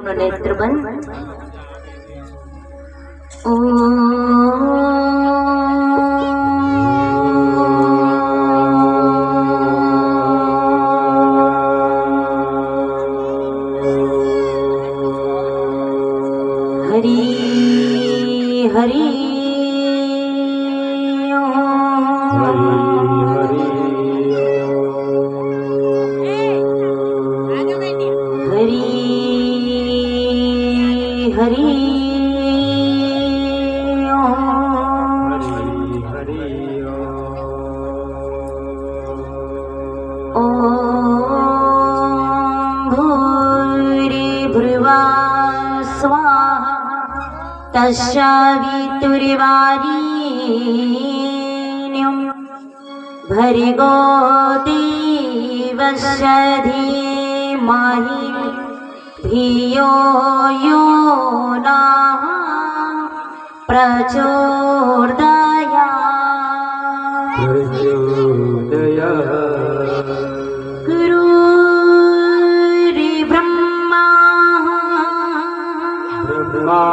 नेत्र बंद। हरि हरि हरि तस्यावितुर्वारिण्यं भर्गो देवस्य धीमहि धियो यो नः प्रचोदयात्। गुरुर्ब्रह्मा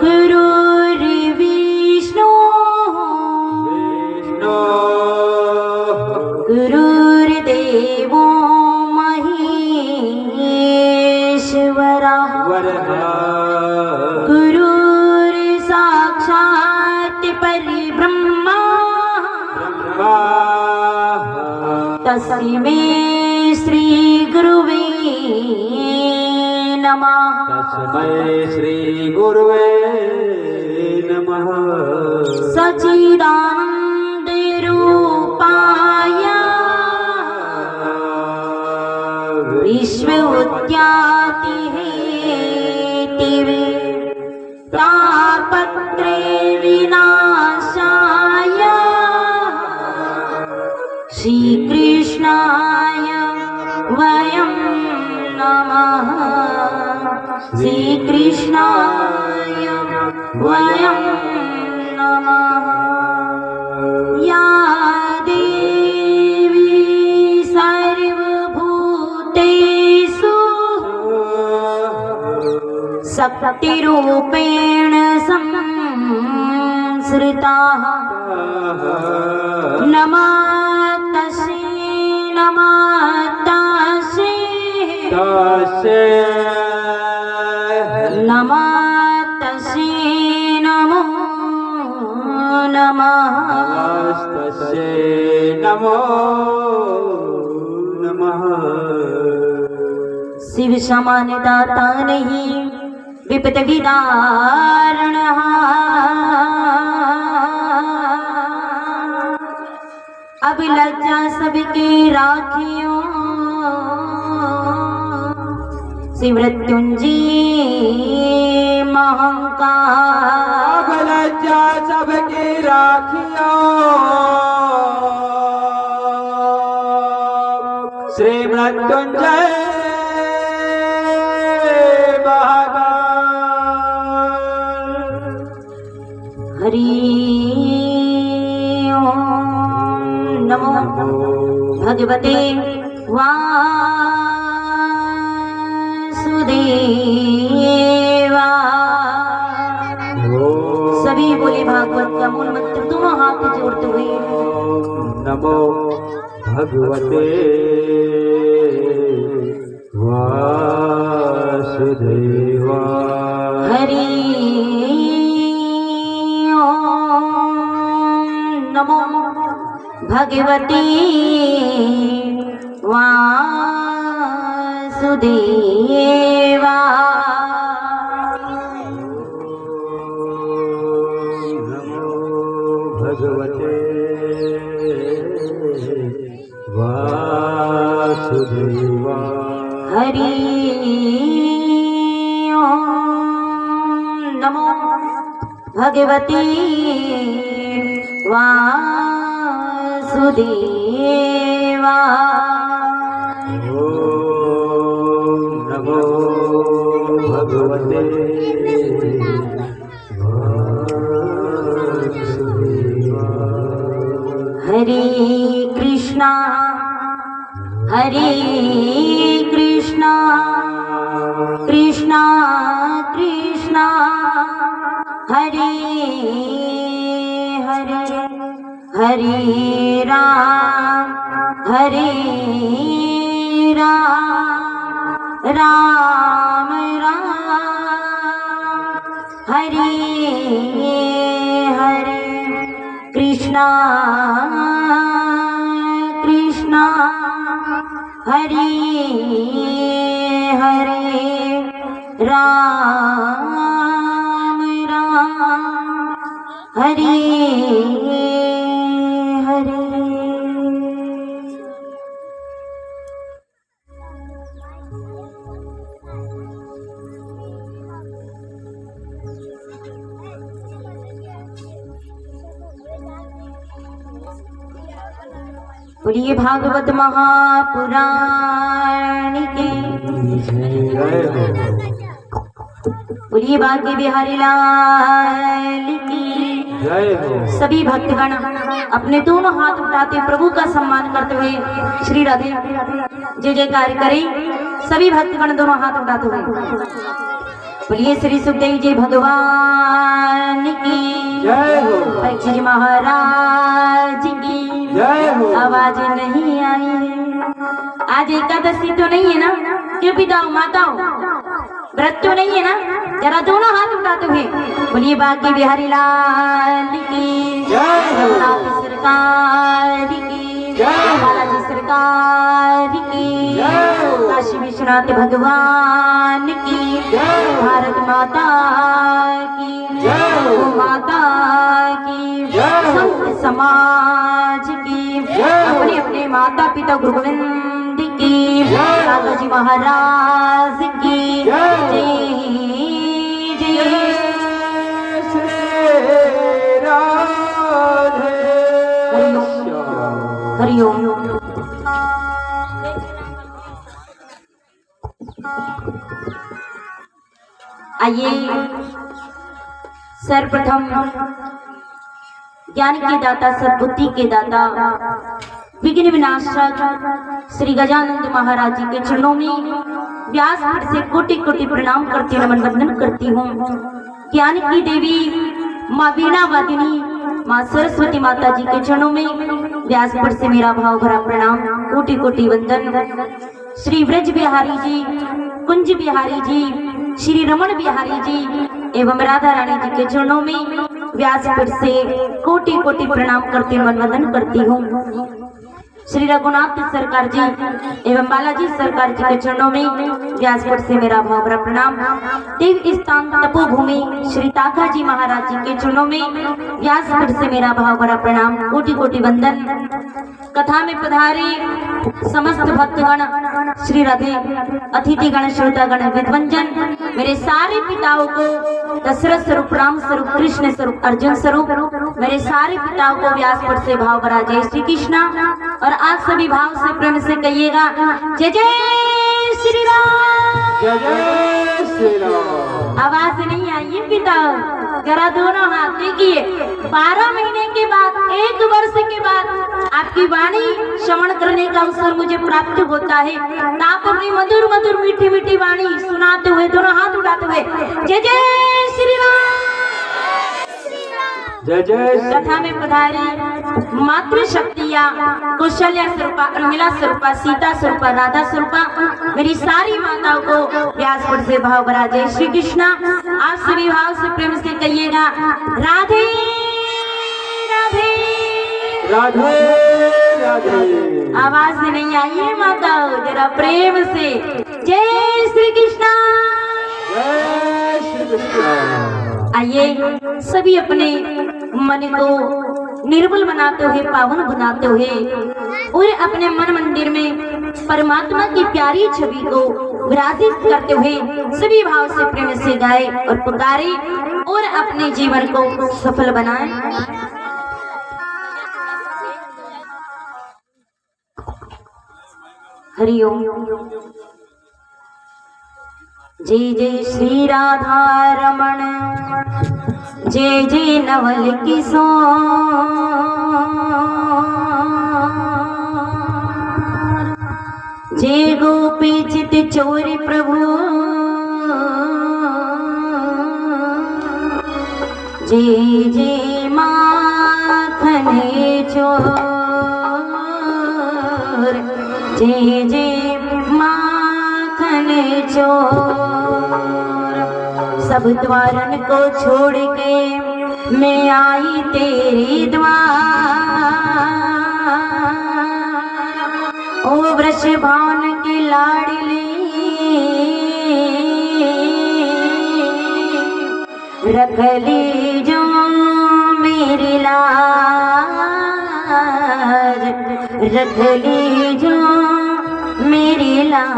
गुरुर्विष्णु गुरुर्देवो महेश्वरः गुरुर्साक्षात् परब्रह्मा तस्मै श्री गुरुवे नमः। तस्मै श्री गुरुवे नमः। सच्चिदानंद रूपाय विश्व उत्याति हेतवे तापत्रे विनाशाय श्री कृष्णाय वयं नमः। श्री कृष्णाय वयं नमः। या देवी सर्वभूतेषु शक्तिरूपेण संश्रिता नमस्तस्यै नमस्तस्यै नमो नमः। नमो नमः। शिव समान दाता नहीं विपद विदारणः अब लज्जा सबके राखियों श्री मृत्युंजय महंकार। अब लज्जा सबके राखियों श्री मृत्युंजय महाकाल। हरि ओम नमो भगवते वासुदेवाय। सभी बोले भागवत का मूल मंत्र दोनों हाथ जोड़ते हुए नमो भगवते वासुदेवाय। हरि नमो भगवते वासुदेवाय। नमो भगवते वासुदेवाय। हरि नमो भगवते वासुदेवाय। नमो भगवते वासुदेवाय। हरे कृष्णा हरे कृष्णा हरे हरे हरे राम राम राम हरे हरे कृष्णा कृष्णा हरे हरे राम राम हरे हरे। बोलिए भागवत महापुराण की, बोलिए बांके बिहारी लाल की जय हो। सभी भक्तगण अपने दोनों हाथ उठाते प्रभु का सम्मान करते हुए श्री राधे जय जयकार करें। सभी भक्तगण दोनों हाथ उठाते हुए बोलिए श्री सुखदेव जी भगवान की जय हो। परीक्षित जी महाराज की जय हो। आवाज नहीं आई है। आज एकादशी तो नहीं है ना? क्यों पिताओ माताओ व्रत तो नहीं है ना? जरा दोनों हाथ उठाते हुए बोलिए बांके बिहारी लाल की जय हो। रघुनाथ सरकार की जय हो। बालाजी सरकार की जय हो। काशी विश्वनाथ भगवान की जय हो। भारत माता की जय हो। गौ माता की जय हो। संत समाज की जय हो। अपने अपने माता पिता गुरु गोविंद की जय हो। दादाजी महाराज की जय हो। जय जय। श्री राधे हरिओम। आइए सर्वप्रथम ज्ञान के दाता सद्बुद्धि के दाता विघ्न विनाशक श्री गजानंद महाराज जी के चरणों में व्यास पीठ से कोटि कोटि प्रणाम करती नमन वंदन करती हूँ। ज्ञान की देवी माँ वीणा वादिनी माँ सरस्वती माता जी के चरणों में व्यास पीठ से मेरा भाव भरा प्रणाम कोटि कोटि वंदन। श्री ब्रज बिहारी जी कुंज बिहारी जी श्री रमण बिहारी जी एवं राधा रानी जी के चरणों में व्यासपीठ से कोटि कोटि प्रणाम करती नमन वंदन करती हूँ। श्री रघुनाथ सरकार जी एवं बालाजी सरकार जी के चरणों में व्यासपीठ से मेरा भाव भरा प्रणाम। देव स्थान तपोभूमि श्री ताका जी महाराज जी के चरणों में व्यासपीठ से मेरा भाव भरा प्रणाम कोटि कोटि वंदन। कथा में पधारे समस्त भक्तगण श्री राधे अतिथिगण श्रोतागण विद्वंजन मेरे सारे पिताओं को दशरथ स्वरूप राम स्वरूप कृष्ण स्वरूप अर्जुन स्वरूप मेरे सारे पिताओं को व्यासपीठ से भाव भरा जय श्री कृष्णा। और आज सभी भाव से प्रेम से कहिएगा जय जय श्री राम। जय जय श्री राम। आवाज नहीं आई है पिताओ? जरा दोनों हाथ देखिए। 12 महीने के बाद 1 वर्ष के बाद आपकी वाणी श्रवण करने का अवसर मुझे प्राप्त होता है। आप अपनी मधुर मधुर मीठी मीठी वाणी सुनाते हुए दोनों हाथ उठाते हुए जय जय श्री राम। जय जय कथा में पधारी मातृ शक्तिया कौशल्या स्वरूपा उर्मिला स्वरूपा सीता स्वरूपा राधा स्वरूपा मेरी सारी माताओं को व्यासपीठ से भाव भरा जय श्री कृष्णा। आप सभी भाव से प्रेम से कहिएगा राधे राधे राधे राधे। आवाज नहीं आई है माताओ? जरा प्रेम से जय श्री कृष्णा। जय श्री कृष्ण। आइए सभी अपने मन को निर्मल बनाते हुए पावन बनाते हुए और अपने मन मंदिर में परमात्मा की प्यारी छवि को विराजित करते हुए सभी भाव से प्रेम से गाए और पुकारे और अपने जीवन को सफल बनाए। हरिओम। जय जय श्री राधा रमण जय जय नवल किशोर जय गोपी चित चोर प्रभु जे जे माखन चोर, जे जे माखन चोर, सब द्वारन को छोड़ के मैं आई तेरे द्वार। ओ वृषभान की लाडली रख ली जो मेरी लाज, रख ली जो मेरी लाज।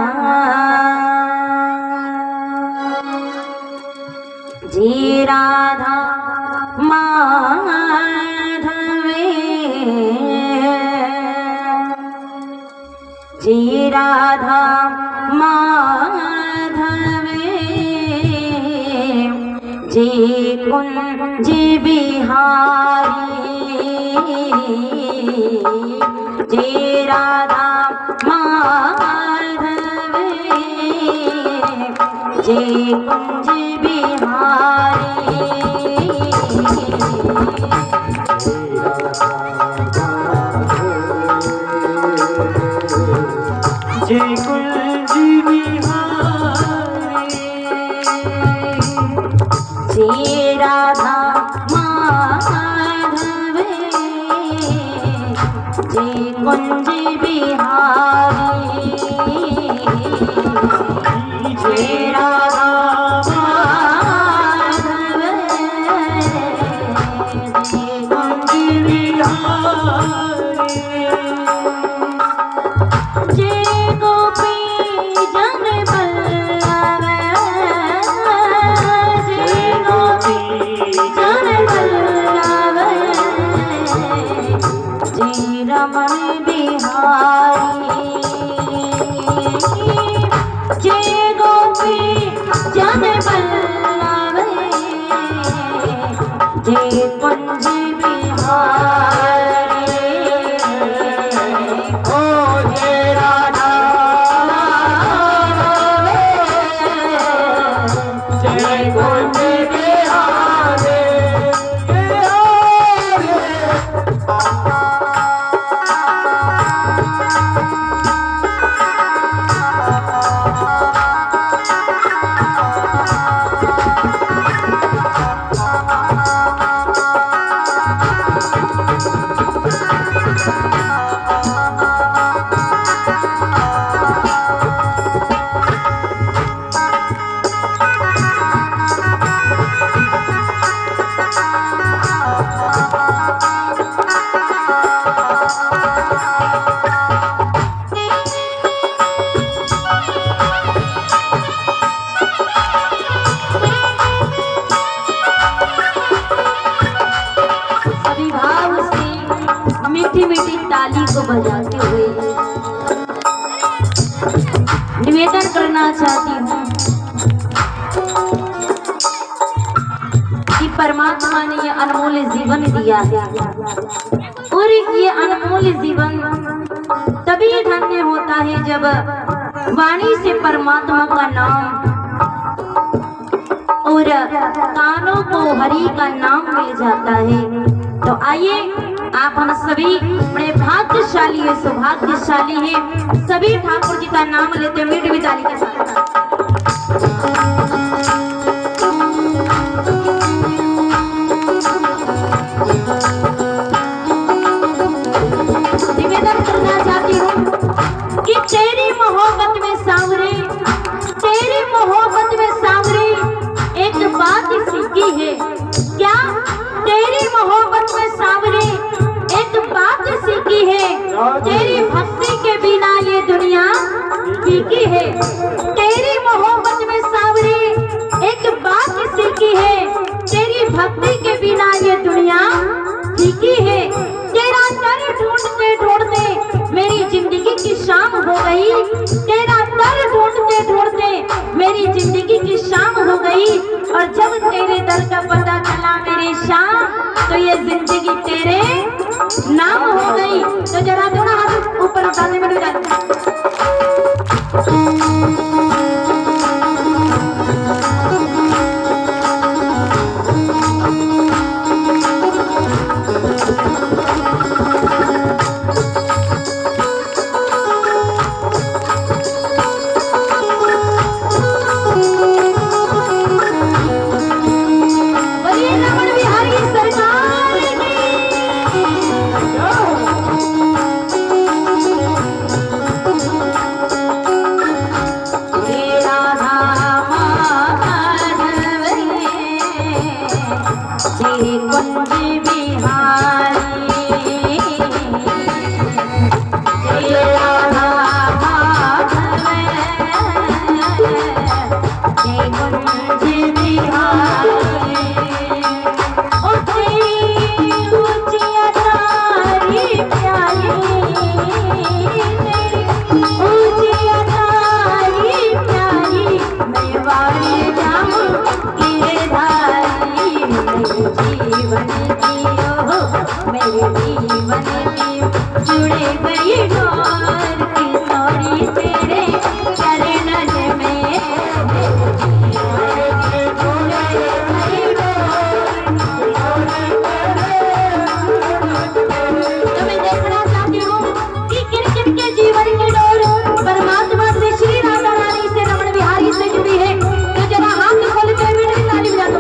जी राधा माधवे, जी राधा माधवे, जी कुंज बिहारी, जी राधा माधवे, जी कुंज बिहारी। जय कुंज बिहारी, जय राधा माधवे, जय कुंज बिहारी, जय राधा माधवे, जय कुंज बिहारी। जय गोपी जन बल्लभ, जय गोपी जन बल्लभ, जय रमण बिहारी, जय गोपी जन बल्लभ, जय कुंज बिहारी। ओ जय राधा, जय कुंज बिहारी, सभी भाव से मीठी मीठी ताली को बजाते हुए निवेदन करना चाहती हूँ कि परमात्मा ने ये अनमोल जीवन दिया है और ये अनमोल जीवन तभी धन्य होता है जब वाणी से परमात्मा का नाम और कानों को हरि का नाम मिल जाता है। तो आइए आप हम सभी बड़े भाग्यशाली है, सौभाग्यशाली है, सभी ठाकुर जी का नाम लेते हैं मीठी ताली के साथ। निवेदन करना चाहती हूँ कि तेरी मोहब्बत में सांवरे, तेरी मोहब्बत में सांवरे एक बात सीखी है क्या? तेरी मोहब्बत में सांवरे एक बात सीखी है, तेरी भक्ति के बिना ये दुनिया फीकी है। तेरी मोहब्बत में सांवरे एक बात सीखी है, तेरी भक्ति के बिना ये दुनिया फीकी है। तेरा दर ढूंढते ढूंढते मेरी जिंदगी की शाम हो गई, तेरा दर ढूंढते ढूंढते मेरी जिंदगी की शाम हो गई। और जब तेरे दर का पता चला मेरे शाम, तो ये जिंदगी तेरे नाम हो गई। तो जरा दोनों हाथ ऊपर उठाने में बारी जाऊं गिरधारी जीवन की ओ मेरे जीवन की जुड़े गई डोर किशोरी तेरे चरणन में तो मैं देखना चाहती हूँ कि किन-किन के जीवन की डोर परमात्मा से श्री राधा रानी से रमण बिहारी से जुड़ी है। तो जरा हाथ खोल के मीठी ताली बजा दो।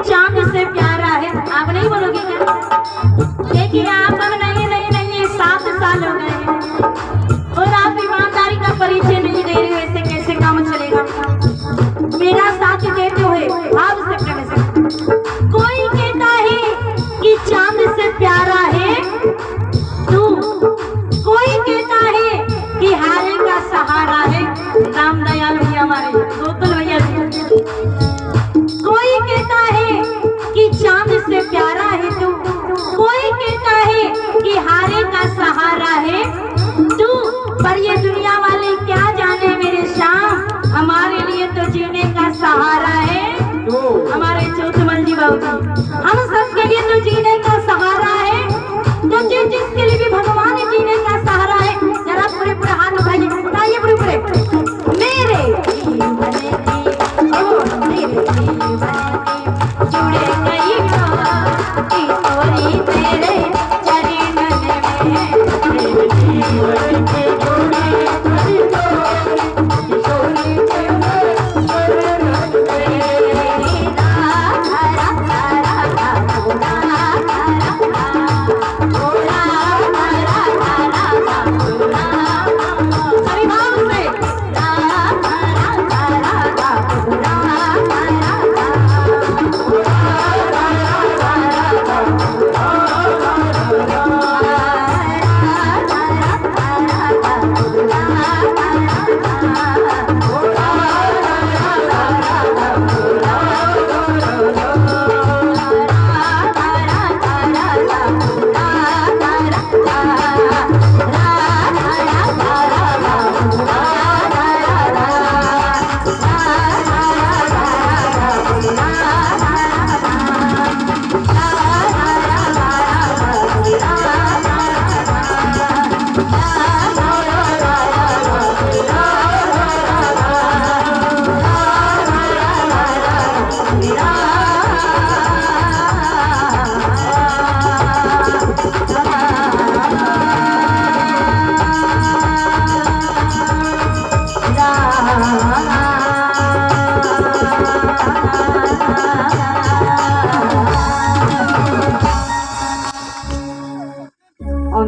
चांद से प्यारा है। आप नहीं बोलोगे क्या? देखिए आप हम नहीं 7 साल हो गए हैं और आप ईमानदारी का परिचय नहीं दे रहे हो, ऐसे कैसे काम चलेगा? मेरा साथ देते हुए भाव से प्रेम से कोई कहता है कि चांद से प्यारा है तू, कोई कहता है कि हारे का सहारा है राम दयाल भैया हमारे गोकुल भैया जी, कोई कहता है कि चांद से प्यारा है तू, कोई कहता है कि हारे का सहारा है तू, पर ये दुनिया वाले क्या जाने मेरे शाम, हमारे लिए तो जीने का सहारा है हमारे चौथमल जी बाबू, हम सबके लिए तो जीने का सहारा है। तो जिसके लिए भी भगवान जीने का सहारा है, जरा पूरे पूरे हाथ उठाइए, उठाइए पूरे पूरे मेरे जीवन की ओ मेरे जीवन की जुड़े गई किशोरी तेरे चरणन में, मेरे जीवन के जुड़े गई किशोरी तेरे चरणन में, राधा राधा राधा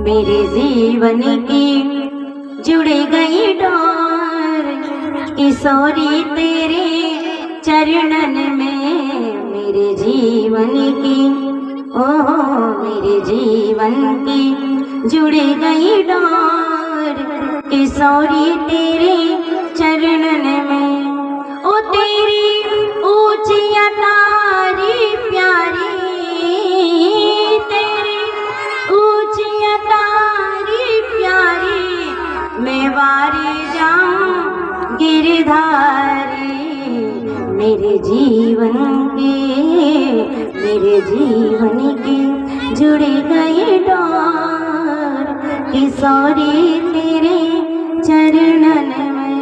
मेरे जीवन की जुड़ गई डोर किशोरी तेरे चरणन में। मेरे जीवन की मेरे जीवन की जुड़ गई डोर किशोरी तेरे चरणन में। ओ तेरी ऊंचिया तारी प्यारी, तेरी ऊंचिया तारी प्यारी, मैं वारी जाऊं गिरधारी। मेरे जीवन की जुड़ गई डोर किशोरी तेरे चरणन में।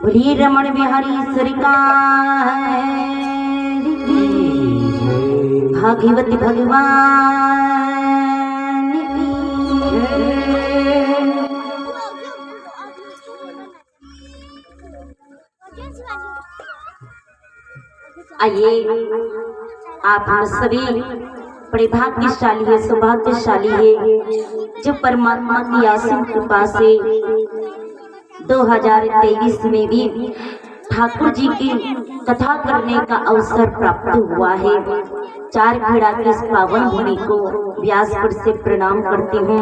बोलिए रमण बिहारी सरकार की, भागवत भगवान की। आइए आप हम सभी बड़े भाग्यशाली है, सौभाग्यशाली है जो परमात्मा की असीम कृपा से 2023 में भी ठाकुर जी की कथा करने का अवसर प्राप्त हुआ है। चार खेड़ा के इस पावन भूमि को व्यासपुर से प्रणाम करती हूँ।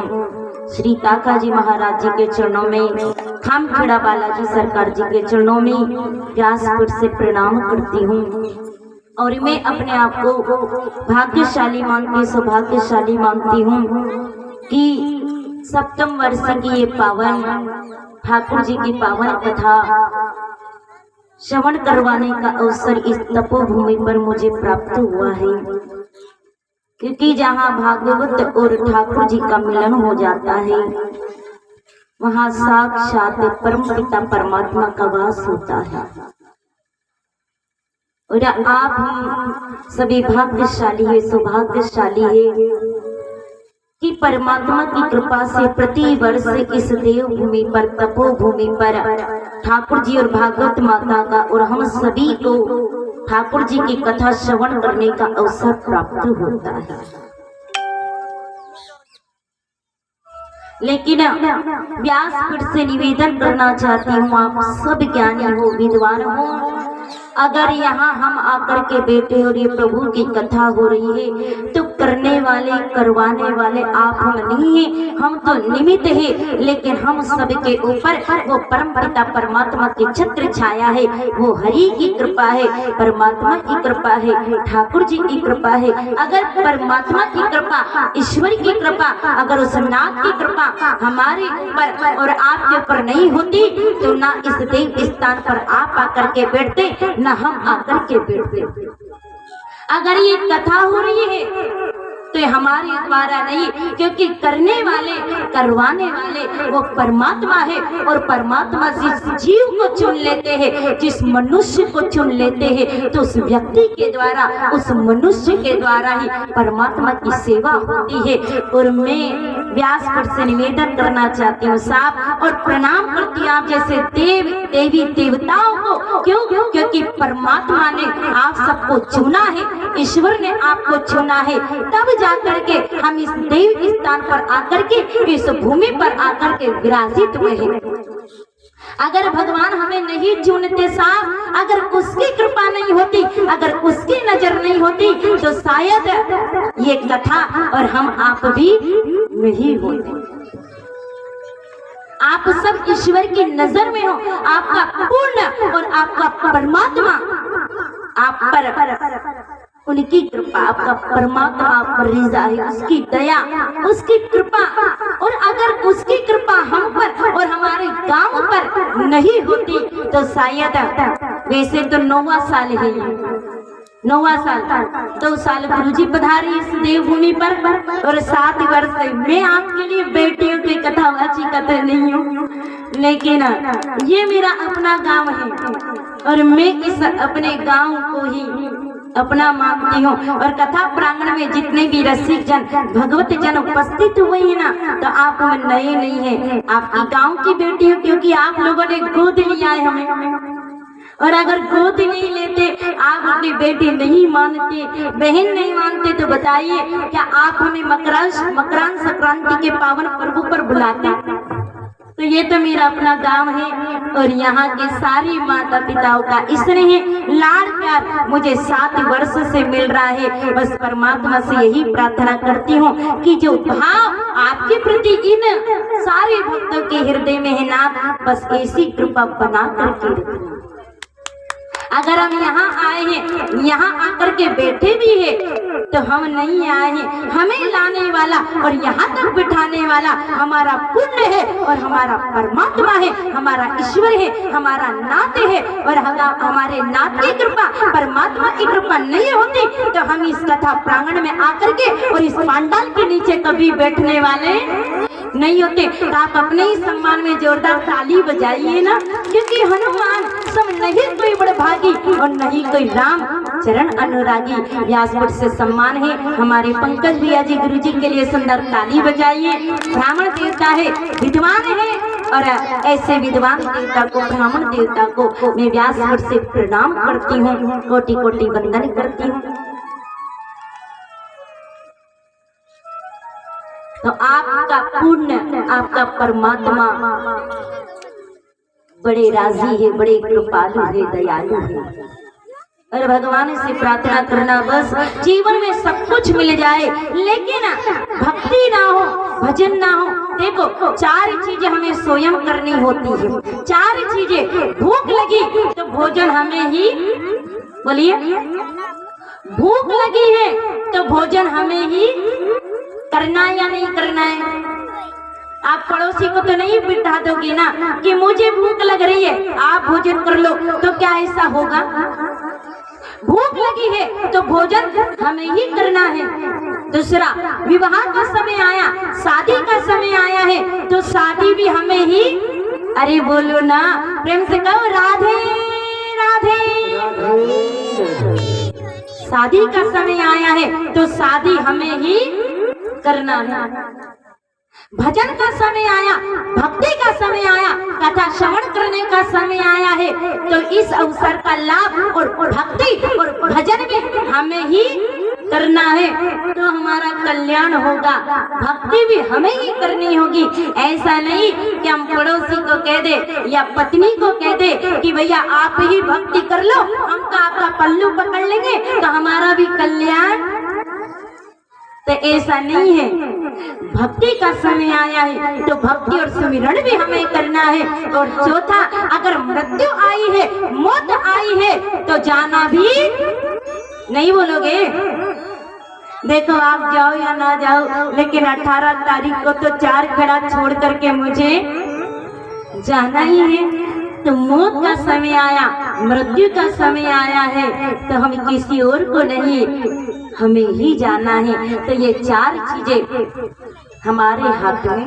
श्री काका जी महाराज जी के चरणों में, खामखेड़ा बालाजी सरकार जी के चरणों में व्यासपुर से प्रणाम करती हूँ। और मैं अपने आप को भाग्यशाली मानती, सौभाग्यशाली मानती हूँ कि सप्तम वर्ष की ये पावन ठाकुर जी की पावन कथा श्रवण करवाने का अवसर इस तपोभूमि पर मुझे प्राप्त हुआ है। क्योंकि जहाँ भागवत और ठाकुर जी का मिलन हो जाता है वहाँ साक्षात परम पिता परमात्मा का वास होता है। और आप हम सभी भाग्यशाली है, सौभाग्यशाली है कि परमात्मा की कृपा से प्रति वर्ष इस देवभूमि पर, तपोभूमि पर ठाकुर जी और भागवत माता का और हम सभी को ठाकुर जी की कथा श्रवण करने का अवसर प्राप्त होता है। लेकिन व्यासपीठ से निवेदन करना चाहती हूँ, आप सब ज्ञानी हो, विद्वान हो, अगर यहाँ हम आकर के बैठे और ये प्रभु की कथा हो रही है तो करने वाले, करवाने वाले आप हम नहीं है, हम तो निमित्त है। लेकिन हम सब के ऊपर वो परम पिता परमात्मा की छत्र छाया है, वो हरि की कृपा है, परमात्मा की कृपा है, ठाकुर जी की कृपा है। अगर परमात्मा की कृपा, ईश्वर की कृपा, अगर उस नाथ की कृपा हमारे ऊपर और आपके ऊपर नहीं होती तो ना इस देव स्थान पर आप आकर के बैठते, न हम आकर के बैठते। अगर ये कथा हो रही है तो हमारे द्वारा नहीं, क्योंकि करने वाले, करवाने वाले वो परमात्मा है। और परमात्मा जिस जीव को चुन लेते हैं, जिस मनुष्य को चुन लेते हैं, तो उस व्यक्ति के द्वारा, उस मनुष्य के द्वारा ही परमात्मा की सेवा होती है। और मैं व्यासपीठ से निवेदन करना चाहती हूँ साहब, और प्रणाम करती हूँ आप जैसे देव देवी देवताओं को। क्यों? क्योंकि परमात्मा ने आप सबको चुना है, ईश्वर ने आपको चुना है, तब जाकर के हम इस देव स्थान पर आकर के, इस भूमि पर आकर के विराजित हुए हैं। अगर भगवान हमें नहीं चुनते साहब, अगर उसकी कृपा नहीं होती, अगर उसकी नजर नहीं होती तो शायद ये कथा और हम आप भी नहीं होते। आप सब ईश्वर की नजर में हो, आपका पूर्ण और आपका परमात्मा आप पर उनकी कृपा, आपका परमात्मा पर रिजा है, उसकी दया, उसकी कृपा। और अगर उसकी कृपा हम पर और हमारे गांव पर नहीं होती तो शायद, वैसे तो 9वां साल है, 9वां साल, 2 साल गुरुजी पधारे इस देवभूमि पर और 7 वर्ष मैं आपके लिए बेटियों की कथावाची कथा नहीं हूँ। लेकिन ये मेरा अपना गांव है और मैं इस अपने गांव को ही अपना मानती हूँ। और कथा प्रांगण में जितने भी रसिक जन, भगवत जन उपस्थित हुए हैं ना, तो आप हम नए नहीं है, आपकी गांव की बेटी हूँ, क्योंकि आप लोगों ने गोद लिया है हमें। और अगर गोद नहीं लेते, आप अपनी बेटी नहीं मानते, बहन नहीं मानते, तो बताइए क्या आप हमें मकरान संक्रांति के पावन पर्व पर बुलाते? तो ये तो मेरा अपना गांव है और यहाँ के सारे माता पिताओं का स्नेह लाड़ प्यार मुझे 7 वर्ष से मिल रहा है। बस परमात्मा से यही प्रार्थना करती हूँ कि जो भाव आपके प्रति इन सारे भक्तों के हृदय में है ना, बस ऐसी कृपा बना करके रखें। अगर हम यहाँ आए हैं, यहाँ आकर के बैठे भी है, तो हम नहीं आए हैं, हमें लाने वाला और यहाँ तक बिठाने वाला हमारा पुण्य है और हमारा परमात्मा है, हमारा ईश्वर है, हमारा नाथ है। और हमारे नाथ की कृपा, परमात्मा की कृपा नहीं होती तो हम इस कथा प्रांगण में आकर के और इस पांडाल के नीचे कभी बैठने वाले नहीं होते। तो आप अपने ही सम्मान में जोरदार ताली बजाइए ना, क्योंकि हनुमान सब नहीं कोई बड़भागी और नहीं कोई राम चरण अनुरागी। व्यासपीठ से सम्मान है हमारे पंकज भैया जी, गुरु जी के लिए सुंदर ताली बजाइए। ब्राह्मण देवता है, विद्वान है और ऐसे विद्वान देवता को, ब्राह्मण देवता को मैं व्यासपीठ से प्रणाम करती हूँ, कोटि कोटि वंदन करती हूँ। तो आपका पुण्य, आपका परमात्मा बड़े राजी है, बड़े कृपालु है, दयालु है। और भगवान से प्रार्थना करना बस जीवन में सब कुछ मिल जाए, लेकिन भक्ति ना हो, भजन ना हो। देखो 4 चीजें हमें स्वयं करनी होती है। 4 चीजें, भूख लगी तो भोजन हमें ही, बोलिए, भूख लगी है तो भोजन हमें ही करना है या नहीं करना है? आप पड़ोसी को तो नहीं बिठा दोगे ना कि मुझे भूख लग रही है, आप भोजन कर लो, तो क्या ऐसा होगा? भूख लगी है तो भोजन हमें ही करना है। दूसरा, विवाह का समय आया, शादी का समय आया है तो शादी भी हमें ही, अरे बोलो ना, प्रेम से कहो राधे राधे। शादी का समय आया है तो शादी हमें ही करना है। भजन का समय आया, भक्ति का समय आया, कथा श्रवण करने का समय आया है तो इस अवसर का लाभ और भक्ति और भजन भी हमें ही करना है, तो हमारा कल्याण होगा। भक्ति भी हमें ही करनी होगी। ऐसा नहीं कि हम पड़ोसी को कह दे या पत्नी को कह दे कि भैया आप ही भक्ति कर लो, हम तो आपका पल्लू पकड़ लेंगे तो हमारा भी कल्याण, तो ऐसा नहीं है। भक्ति का समय आया है तो भक्ति और सुमिरन भी हमें करना है। और चौथा, अगर मृत्यु आई है, मौत आई है तो जाना भी नहीं, बोलोगे? देखो आप जाओ या ना जाओ, लेकिन 18 तारीख को तो 4 खड़ा छोड़ करके मुझे जाना ही है। तो मौत का समय आया, मृत्यु का समय आया है तो हम किसी और को नहीं, हमें ही जाना है। तो ये 4 चीजें हमारे हाथ में,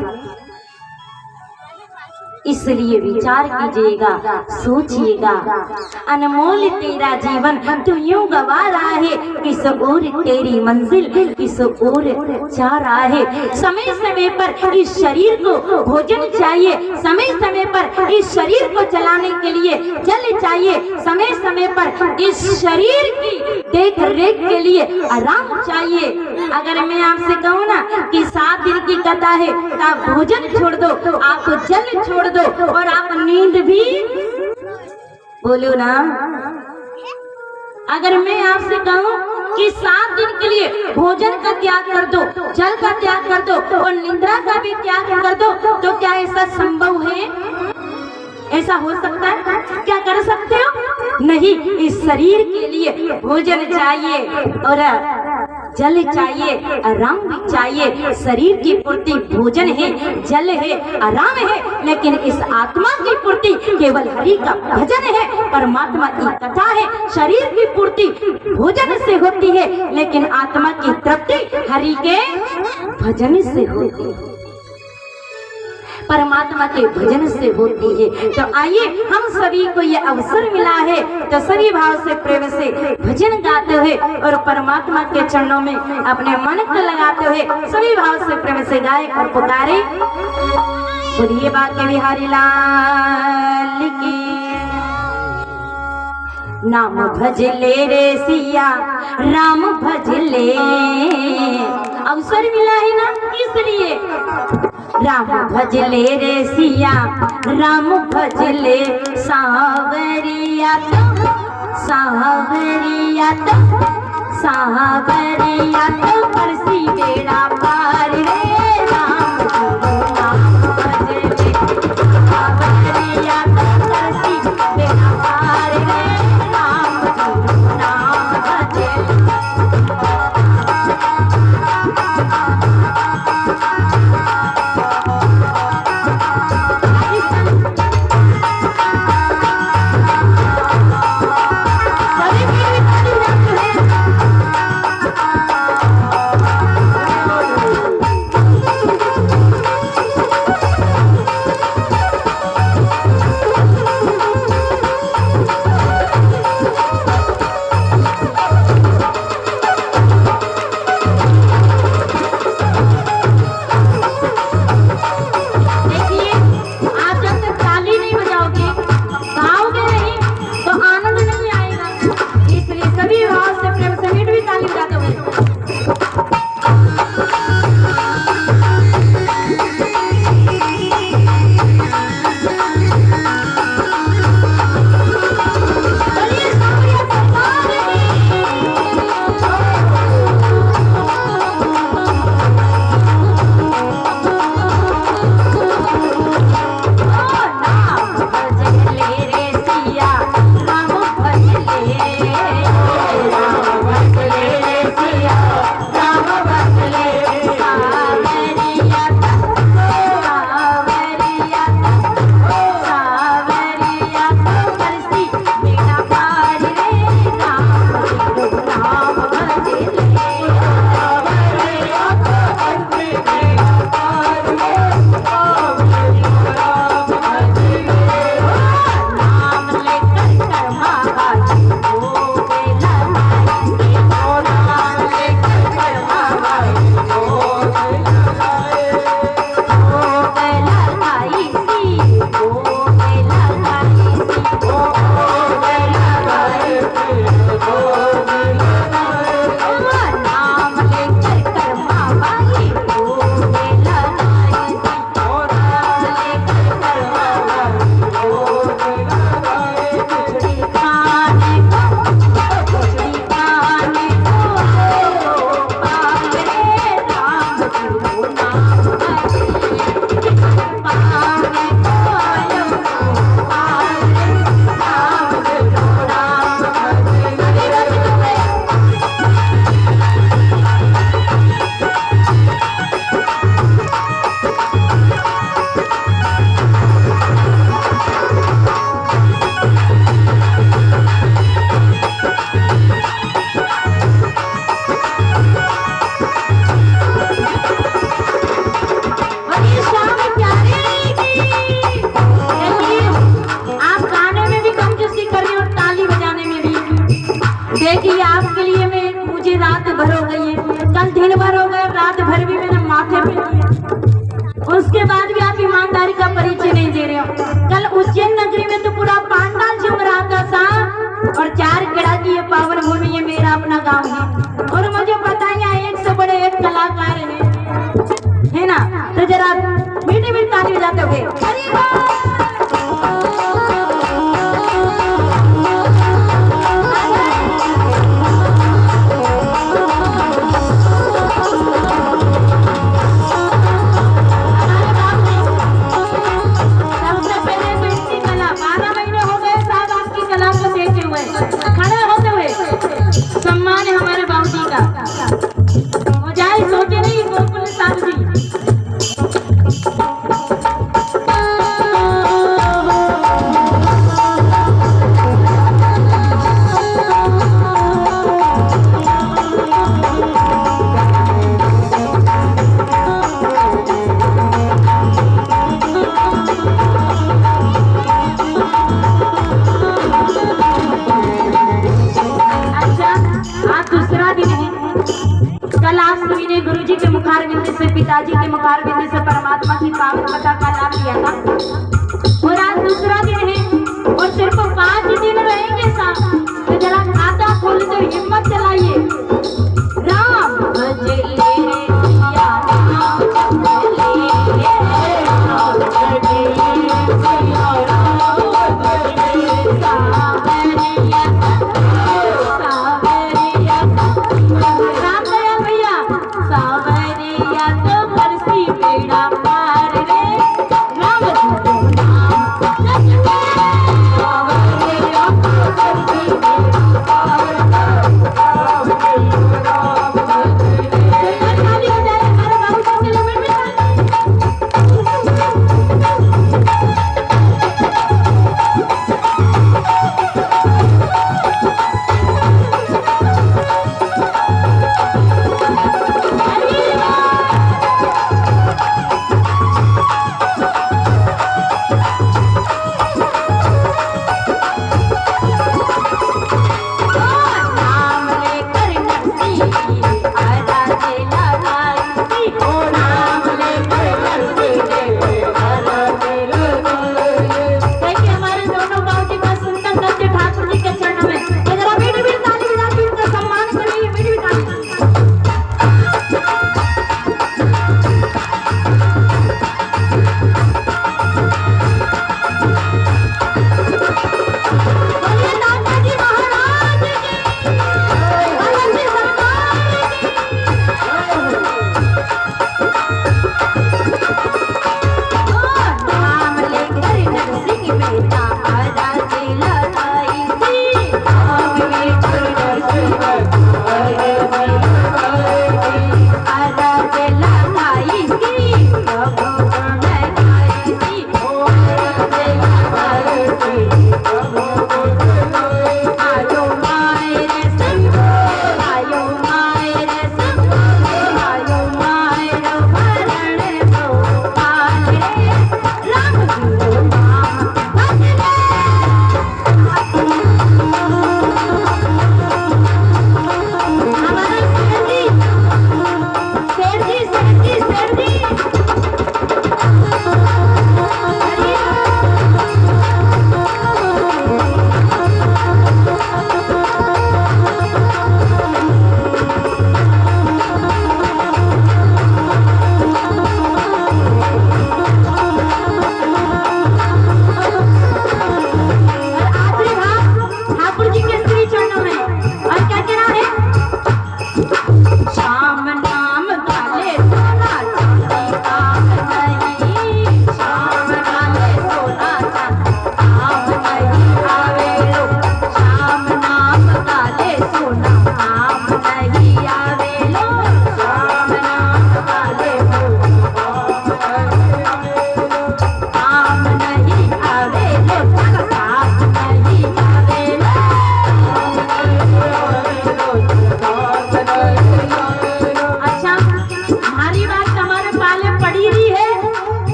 इसलिए विचार कीजिएगा, सोचिएगा। अनमोल तेरा जीवन तू यूं गवा रहा है, किस ओर तेरी मंजिल किस ओर जा रहा है। समय समय पर इस शरीर को भोजन चाहिए, समय समय पर इस शरीर को चलाने के लिए जल चाहिए, समय समय पर इस शरीर की देख रेख के लिए आराम चाहिए। अगर मैं आपसे कहूँ ना कि 7 दिन की कथा है तो आप भोजन छोड़ दो, आप जल छोड़ दो और आप नींद भी, बोलो ना। अगर मैं आपसे कहूँ कि 7 दिन के लिए भोजन का त्याग कर दो, जल का त्याग कर दो और निद्रा का भी त्याग कर दो, तो क्या ऐसा संभव है? ऐसा हो सकता है? क्या कर सकते हो? नहीं। इस शरीर के लिए भोजन चाहिए और जल चाहिए, आराम भी चाहिए। शरीर की पूर्ति भोजन है, जल है, आराम है, लेकिन इस आत्मा की पूर्ति केवल हरि का भजन है, परमात्मा की कथा है। शरीर की पूर्ति भोजन से होती है, लेकिन आत्मा की तृप्ति हरि के भजन से होती है, परमात्मा के भजन से होती है। तो आइए हम सभी को ये अवसर मिला है तो सभी भाव से प्रेम से भजन गाते हुए और परमात्मा के चरणों में अपने मन को लगाते हुए सभी भाव से प्रेम से गाए और पुकारे। बोलिए बाके बिहारी लाल की। नाम भजले रे सिया राम भजले, अवसर मिला है ना इसलिए। राम भजले रे सिया राम भजले, सावरिया तो सावरिया तो सावरिया तो परसी बेड़ा पार रे, राम नाम भजले सावरिया तो परसी बेड़ा पार रे, राम नाम भजले। देखिए आपके लिए मैं मुझे रात भर हो गई है, कल दिन भर हो गया, रात भर भी मैंने माथे पे लिया। उसके बाद भी आप ईमानदारी का परिचय नहीं दे रहे हो। कल उज्जैन नगरी में तो पूरा पांडाल झूम रहा था साहब, और चार केड़ा की ये पावन भूमि ये मेरा अपना गांव है, और मुझे पता है यहाँ एक से बड़े एक कलाकार है ना। तो जरा मीठी मीठी ताली बजाते हुए पिताजी के मुखार बिंदु से परमात्मा की पावन कथा का लाभ लिया था, और आज दूसरा दिन है और सिर्फ 5 दिन रहेंगे साहब।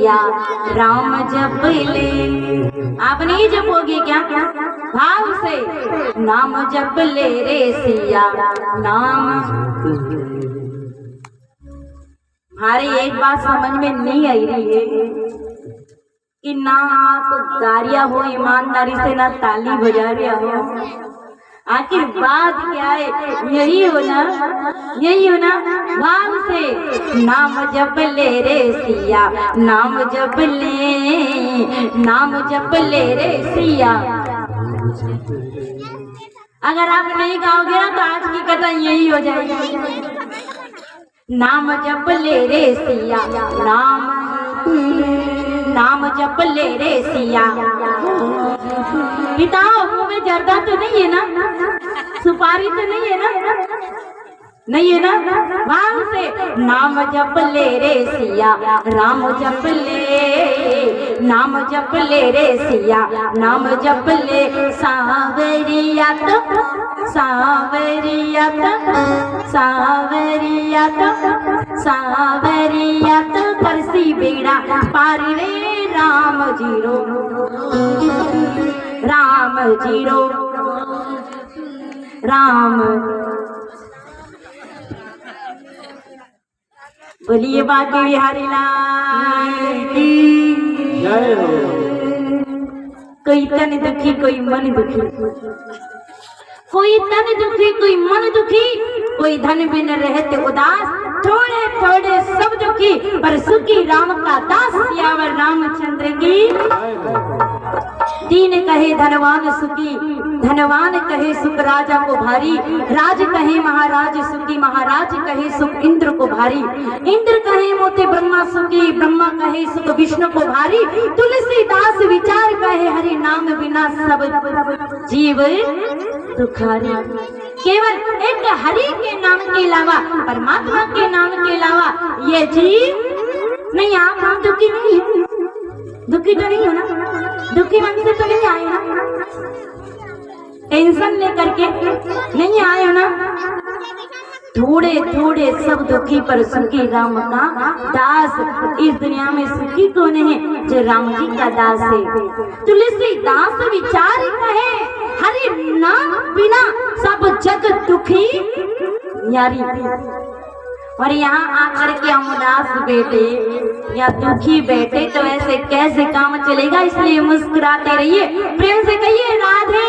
सिया राम जप ले। आप नहीं जपोगे क्या? भाव से नाम जप ले रे सिया नाम। हमारी एक बात समझ में नहीं आई रही है कि ना आप गारिया हो ईमानदारी से, ना ताली बजा रहे हो। आखिर बात क्या है? यही हो ना, यही हो ना। भाव से नाम जप ले रे सिया नाम जप ले, नाम जप ले रे सिया। अगर आप नहीं गाओगे ना तो आज की कथा यही हो जाएगी। नाम जप ले रे सिया नाम, नाम जप ले रे सिया। पिता मुंह में जर्दा तो नहीं है ना? सुपारी तो नहीं है ना? नहीं है ना? भाव से नाम जप ले रे सिया राम जप ले, नाम जप ले रे सिया नाम जप ले। सांवरिया तो सांवरिया तो सांवरिया तो सांवरिया तो करसी बेड़ा पार रे राम जीरो, राम जीरो राम। बोलिए बाकी बिहारी लाल की जय हो। कोई तन दुखी कोई मन दुखी, कोई तन दुखी कोई मन दुखी, कोई धन बिन रहते उदास, थोड़े थोड़े सब दुखी पर सुखी राम का दास। सियावर रामचंद्र की। दीन कहे धनवान सुखी, धनवान कहे सुख राजा को भारी, राज कहे महाराज सुखी, महाराज कहे सुख इंद्र को भारी, इंद्र कहे मोते ब्रह्मा सुखी, ब्रह्मा कहे सुख विष्णु को भारी, तुलसीदास विचार कहे हरि नाम बिना सब जीव दुखारी। केवल एक हरि के नाम के अलावा, परमात्मा के नाम के अलावा ये जीव नहीं। आप दुखी नहीं है, दुखी तो नहीं हो ना? दुखी मन से तो नहीं आए ना? टेंशन लेकर के नहीं आए हो ना? थोड़े थोड़े सब दुखी पर सुखी राम का दास। इस दुनिया में सुखी कौन है? जो राम जी का दास है। तुलसीदास विचार कहे हरि नाम बिना सब जग दुखी यारी। और यहाँ आकर के हम उदास बैठे या दुखी बैठे तो ऐसे कैसे काम चलेगा? इसलिए मुस्कुराते रहिए, प्रेम से कहिए राधे।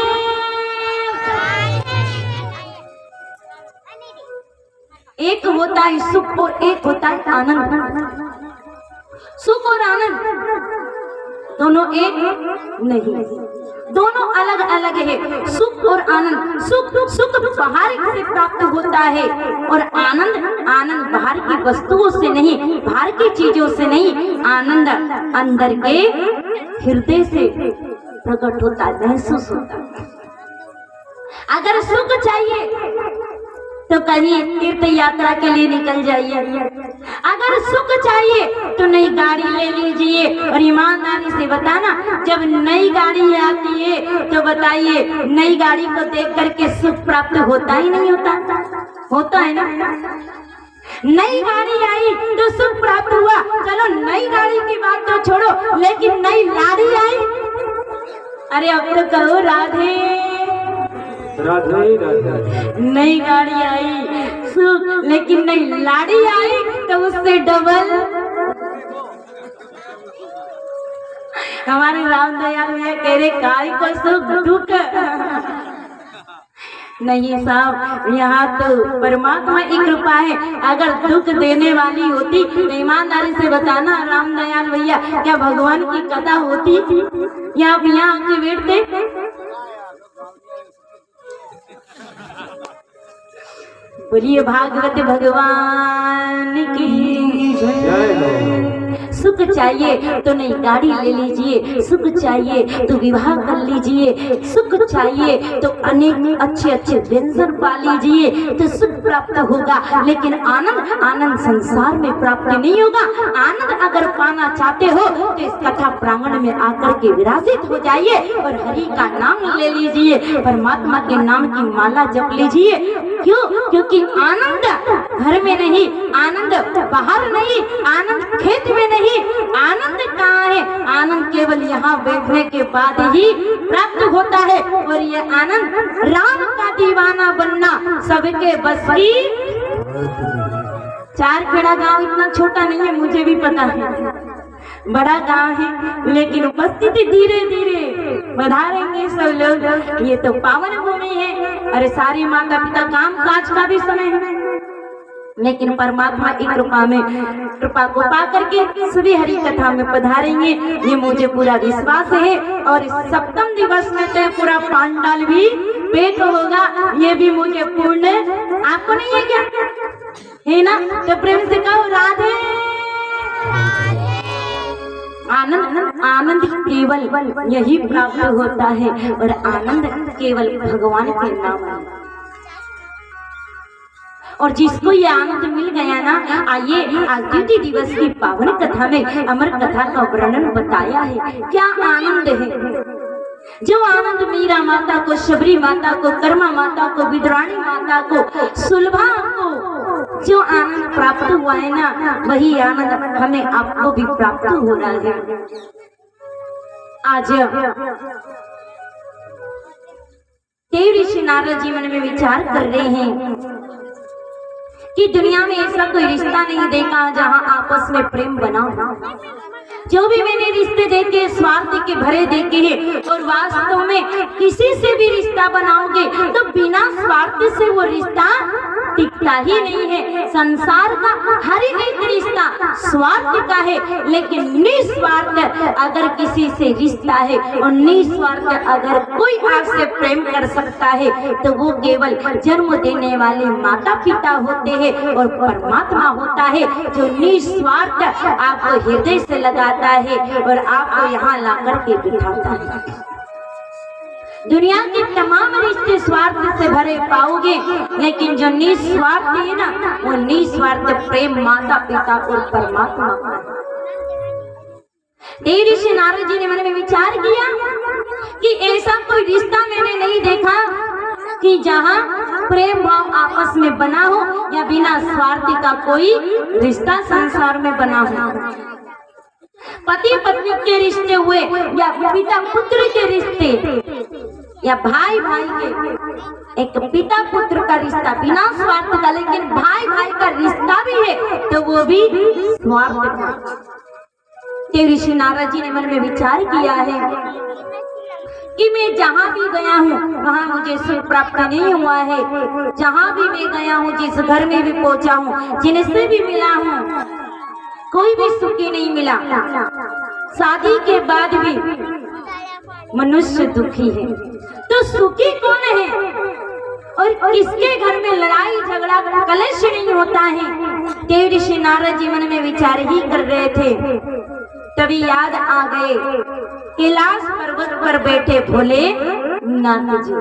एक होता है सुख और एक होता है आनंद। सुख और आनंद दोनों एक नहीं, दोनों अलग अलग है। सुख और आनंद, सुख सुख बाहर से प्राप्त होता है और आनंद आनंद बाहर की वस्तुओं से नहीं, बाहर की चीजों से नहीं। आनंद अंदर के हृदय से प्रकट होता है, महसूस होता है। अगर सुख चाहिए तो कहीं तीर्थ यात्रा के लिए निकल जाइए। अगर सुख चाहिए तो नई गाड़ी ले लीजिए। और ईमानदारी से बताना, जब नई गाड़ी आती है तो बताइए नई गाड़ी को देख करके सुख प्राप्त होता ही नहीं होता? होता है ना? नई गाड़ी आई तो सुख प्राप्त हुआ। चलो नई गाड़ी की बात तो छोड़ो, लेकिन नई लाड़ी आई, अरे अब तो कहो राधे राधे राधे। नई गाड़ी आई सुख, लेकिन नई लाड़ी आई तो उससे डबल। हमारे राम दयाल भैया कह रहे काय को सुख दुख नहीं साहब, यहाँ तो परमात्मा की कृपा है। अगर दुख देने वाली होती तो ईमानदारी से बताना राम दयाल भैया, क्या भगवान की कथा होती या आप यहाँ आके बैठते? बोलिए भागवत भगवान की जय हो। सुख चाहिए तो नई गाड़ी ले लीजिए, सुख चाहिए तो विवाह कर लीजिए, सुख चाहिए तो अनेक अच्छे अच्छे व्यंजन पा लीजिए तो सुख प्राप्त होगा। लेकिन आनंद, आनंद संसार में प्राप्त नहीं होगा। आनंद अगर पाना चाहते हो तो इस कथा प्रांगण में आकर के विराजित हो जाइए और हरि का नाम ले लीजिए, परमात्मा के नाम की माला जप लीजिए। क्यों? क्योंकि आनंद घर में नहीं, आनंद बाहर नहीं, आनंद खेत में नहीं, ही आनंद कहाँ है? आनंद केवल यहाँ बैठने के बाद ही प्राप्त होता है। और ये आनंद राम का दीवाना बनना सबके बस की। चारखेड़ा गांव इतना छोटा नहीं है, मुझे भी पता है, बड़ा गांव है, लेकिन उपस्थिति धीरे धीरे बढ़ाएंगे सब लोग। ये तो पावन भूमि है। अरे सारी माता पिता काम काज का भी समय है, लेकिन परमात्मा एक कृपा को पा करके सभी हरि कथा में पधारेंगे, ये मुझे पूरा विश्वास है। और इस सप्तम दिवस में तो पूरा पांडाल भी पेट होगा, ये भी मुझे पूर्ण। आपको नहीं है क्या? है ना? तो प्रेम से कहो राधे। आनंद आनंद केवल यही प्राप्त होता है, और आनंद केवल भगवान के नाम है। और जिसको ये आनंद मिल गया ना, आइए आज द्वितीय दिवस की पावन कथा में अमर कथा का वर्णन बताया है। क्या आनंद है? जो आनंद मीरा माता को, शबरी माता को, कर्मा माता को, विद्राणी माता को, सुलभा को जो आनंद प्राप्त हुआ है ना, वही आनंद हमें आपको भी प्राप्त हो रहा है। आज देव ऋषि नारद जी मन में विचार कर रहे हैं कि दुनिया में ऐसा कोई रिश्ता नहीं देखा जहां आपस में प्रेम बना हो। जो भी मैंने रिश्ते देखे स्वार्थ के भरे देखे हैं, और वास्तव में किसी से भी रिश्ता बनाओगे तो बिना स्वार्थ से वो रिश्ता टिकता ही नहीं है। संसार का हर एक रिश्ता स्वार्थ का है, लेकिन निस्वार्थ अगर किसी से रिश्ता है और निस्वार्थ अगर कोई आपसे प्रेम कर सकता है तो वो केवल जन्म देने वाले माता पिता होते हैं और परमात्मा होता है, जो निस्वार्थ आपको हृदय से लगाता है और आपको यहाँ ला करके बिठाता है। दुनिया के तमाम रिश्ते स्वार्थ से भरे पाओगे, लेकिन जो निस्वार्थ है ना, वो निस्वार्थ प्रेम माता पिता और परमात्मा का। देव ऋषि नारद जी ने मन में विचार किया कि ऐसा कोई रिश्ता मैंने नहीं देखा कि जहाँ प्रेम भाव आपस में बना हो या बिना स्वार्थ का कोई रिश्ता संसार में बना हो। पति पत्नी के रिश्ते हुए या पिता पुत्र के रिश्ते या भाई भाई के, एक पिता पुत्र का रिश्ता बिना स्वार्थ का, लेकिन भाई भाई का रिश्ता भी है तो वो भी स्वार्थ का। देव ऋषि नारद जी ने मन में विचार किया है कि मैं जहाँ भी गया हूँ वहाँ मुझे सुख प्राप्त नहीं हुआ है। जहाँ भी मैं गया हूँ, जिस घर में भी पहुँचा हूँ, जिनसे भी मिला हूँ, कोई भी सुखी नहीं मिला। शादी के बाद भी मनुष्य दुखी है, तो सुखी कौन है? और किसके घर में लड़ाई झगड़ा कलेश नहीं होता है? देव ऋषि नारद जी मन में विचार ही कर रहे थे, तभी याद आ गए कैलाश पर्वत पर बैठे भोले नाथ जी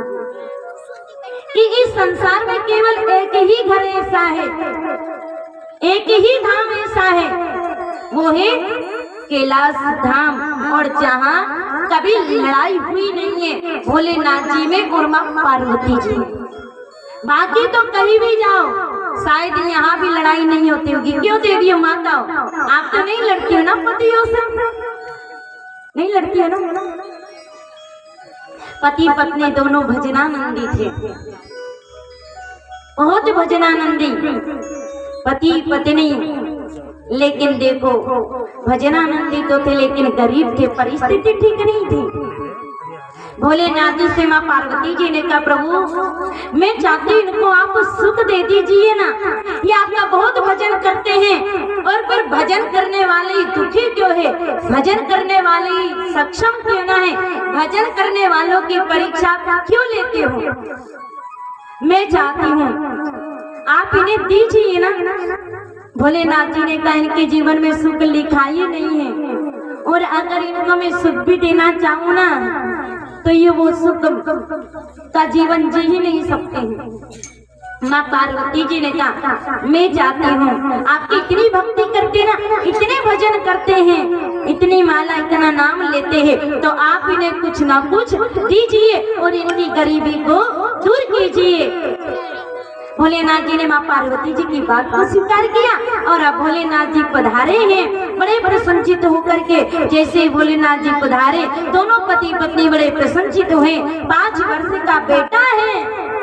कि इस संसार में केवल एक ही घर ऐसा है, एक ही धाम ऐसा है, वो है कैलाश धाम। और जहाँ कभी लड़ाई हुई नहीं है भोलेनाथ जी में और माँ पार्वती जी। बाकी तो कहीं भी जाओ शायद यहाँ भी लड़ाई नहीं होती होगी। क्यों देवियों माता, आप तो नहीं लड़ती हो ना पतियों से? नहीं लड़ती हो ना? पति पत्नी दोनों भजनानंदी थे, बहुत भजनानंदी पति पत्नी। लेकिन देखो भजनानंदी तो थे, लेकिन गरीब थे, परिस्थिति ठीक नहीं थी। भोलेनाथ जी से माँ पार्वती जी ने कहा, प्रभु मैं चाहती इनको आप सुख दे दीजिए ना, ये आपका बहुत भजन करते हैं और फिर भजन करने वाले ही दुखी क्यों है? भजन करने वाले ही सक्षम क्यों ना है? भजन करने वालों की परीक्षा क्यों लेते हो? मैं चाहती हूँ आप इन्हें दीजिए ना। भोलेनाथ जी ने कहा, इनके जीवन में सुख लिखा ही नहीं है, और अगर इनको मैं सुख भी देना चाहूँ ना तो ये वो सुख का जीवन जी ही नहीं सकते हैं। माँ पार्वती जी ने कहा, मैं चाहती हूँ आपकी इतनी भक्ति करते ना, इतने भजन करते हैं, इतनी माला, इतना नाम लेते हैं, तो आप इन्हें कुछ ना कुछ दीजिए और इनकी गरीबी को दूर कीजिए। भोलेनाथ जी ने माँ पार्वती जी की बात को स्वीकार किया और अब भोलेनाथ जी पधारे हैं बड़े प्रसन्नचित होकर के। जैसे भोलेनाथ जी पधारे दोनों पति पत्नी बड़े प्रसन्नचित हुए। 5 वर्ष का बेटा है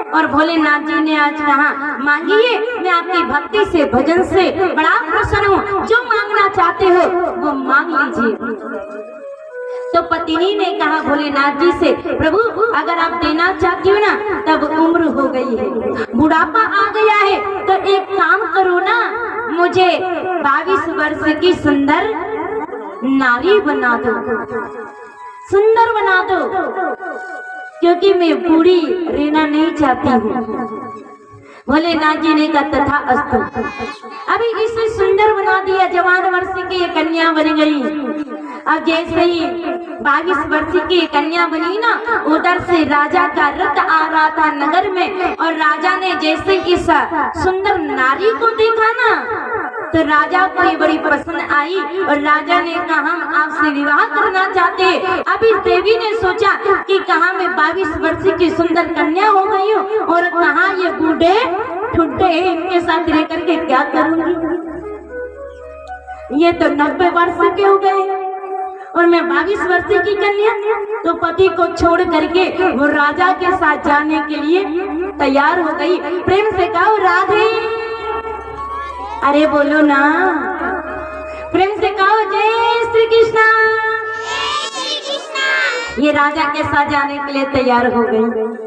और भोलेनाथ जी ने आज कहा मांगिए, मैं आपकी भक्ति से भजन से बड़ा प्रसन्न हूँ, जो मांगना चाहते हो वो मांग लीजिए। तो पत्नी ने कहा भोलेनाथ जी से, प्रभु अगर आप देना चाहती हो ना, तब उम्र हो गई है, बुढ़ापा आ गया है, तो एक काम करो ना, मुझे 22 वर्ष की सुंदर नारी बना दो, सुंदर बना दो, क्योंकि मैं बूढ़ी रहना नहीं चाहती हूँ। भोलेनाथ जी ने कहा तथा अस्तु। अभी इसे सुंदर बना दिया, जवान वर्ष की कन्या बन गई। अब जैसे ही 22 वर्ष की कन्या बनी ना, उधर से राजा का रथ आ रहा था नगर में, और राजा ने जैसे इस सुंदर नारी को देखा ना, तो राजा को ये बड़ी पसंद आई और राजा ने कहा हम आपसे विवाह करना चाहते हैं। अब इस देवी ने सोचा कि कहाँ मैं 22 वर्ष की सुंदर कन्या हो गई हूँ और कहाँ ये बूढ़े ठुड्डे इनके साथ रह करके क्या करूंगी, ये तो 90 वर्ष के हो गए और मैं 22 वर्ष की कन्या। तो पति को छोड़ करके वो राजा के साथ जाने के लिए तैयार हो गई। प्रेम से कहो राधे, अरे बोलो ना, प्रेम से कहो जय श्री कृष्णा। ये राजा के साथ जाने के लिए तैयार हो गई।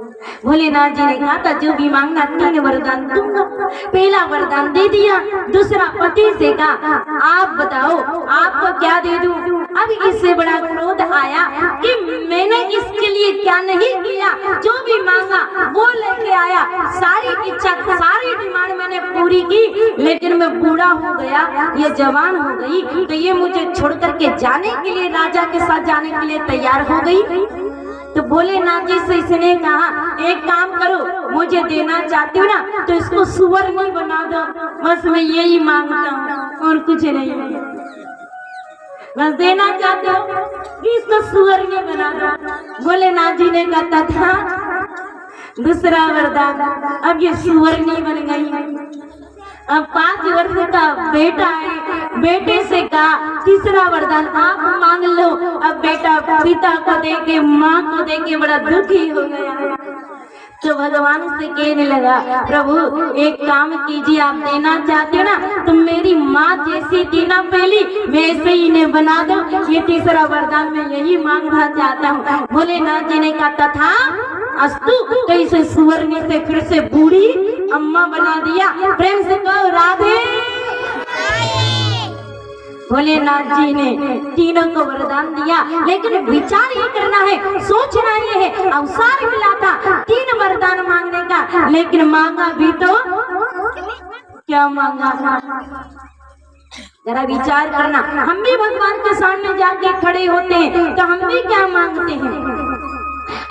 भोलेनाथ जी ने कहा था जो भी मांगना 3 वरदान दूंगा। पहला वरदान दे दिया, दूसरा पति से कहा आप बताओ आपको क्या दे दूं। अब इससे बड़ा क्रोध आया कि मैंने इसके लिए क्या नहीं किया, जो भी मांगा वो लेके आया, सारी इच्छा सारी डिमांड मैंने पूरी की, लेकिन मैं बूढ़ा हो गया, ये जवान हो गई, तो ये मुझे छोड़ करके जाने के लिए राजा के साथ जाने के लिए तैयार हो गई। तो भोलेनाथ जी से इसने कहा एक काम करो, मुझे देना चाहती हो ना तो इसको सुवर्ण बना दो, बस मैं यही मांगता हूँ और कुछ नहीं, बस देना चाहते हो कि इसको सुवर्ण बना दो। भोलेनाथ जी ने कहा था दूसरा वरदान, अब ये सुवर्ण बन गई। अब 5 वर्ष का बेटा है, बेटे से कहा तीसरा वरदान आप मांग लो। अब बेटा पिता को देके माँ को देके बड़ा दुखी हो गया, तो भगवान से कहने लगा प्रभु एक काम कीजिए, आप देना चाहते हो ना तो मेरी माँ जैसी थी ना पहली, वैसे ही इन्हें बना दो, ये तीसरा वरदान मैं यही मांगना चाहता हूँ। भोलेनाथ जी ने कहा था अस्तु, तो इसे सुवर्ण से फिर से बूढ़ी अम्मा बना दिया। प्रेम से कहो राधे। भोलेनाथ जी ने तीनों को वरदान दिया, लेकिन विचार ये करना है, सोचना ये है, अवसर मिला था 3 वरदान मांगने का, लेकिन मांगा भी तो क्या मांगा, जरा विचार करना। हम भी भगवान के सामने जाके खड़े होते हैं तो हम भी क्या मांगते हैं,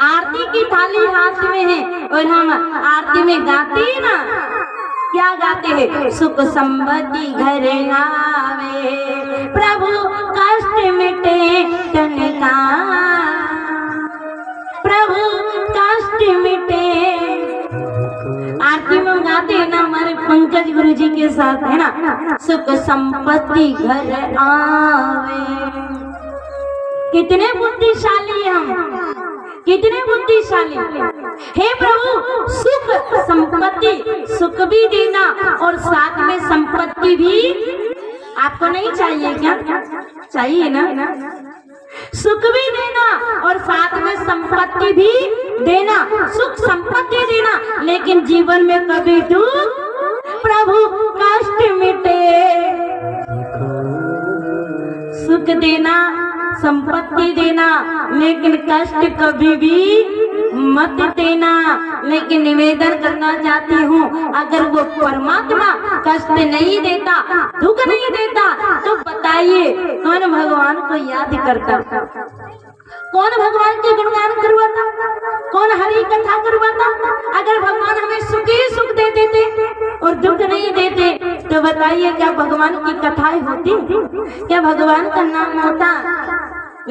आरती की थाली हाथ में है और हम आरती में गाते हैं ना, क्या गाते हैं, सुख समृद्धि घर आवे, प्रभु कष्ट मिटे तन का, प्रभु कष्ट मिटे। आरती में गाते हैं ना हमारे पंकज गुरु जी के साथ, है ना, सुख संपत्ति घर आवे। कितने बुद्धिशाली हम, कितने बुद्धिशाली। हे प्रभु सुख संपत्ति, सुख भी देना और साथ में संपत्ति भी आपको नहीं चाहिए क्या, चाहिए ना, सुख भी देना और साथ में संपत्ति भी देना, सुख संपत्ति देना, लेकिन जीवन में कभी दुख, प्रभु कष्ट मिटे। सुख देना संपत्ति देना, लेकिन कष्ट कभी भी मत देना। लेकिन निवेदन करना चाहती हूँ, अगर वो परमात्मा कष्ट नहीं देता, दुख नहीं देता, तो बताइए कौन भगवान को याद करता, कौन भगवान के गुणगान करवाता, कौन हरि कथा करवाता। अगर भगवान हमें सुख ही सुख दे देते और दुख नहीं देते, तो बताइए क्या भगवान की कथाएं होती, क्या भगवान का नाम होता।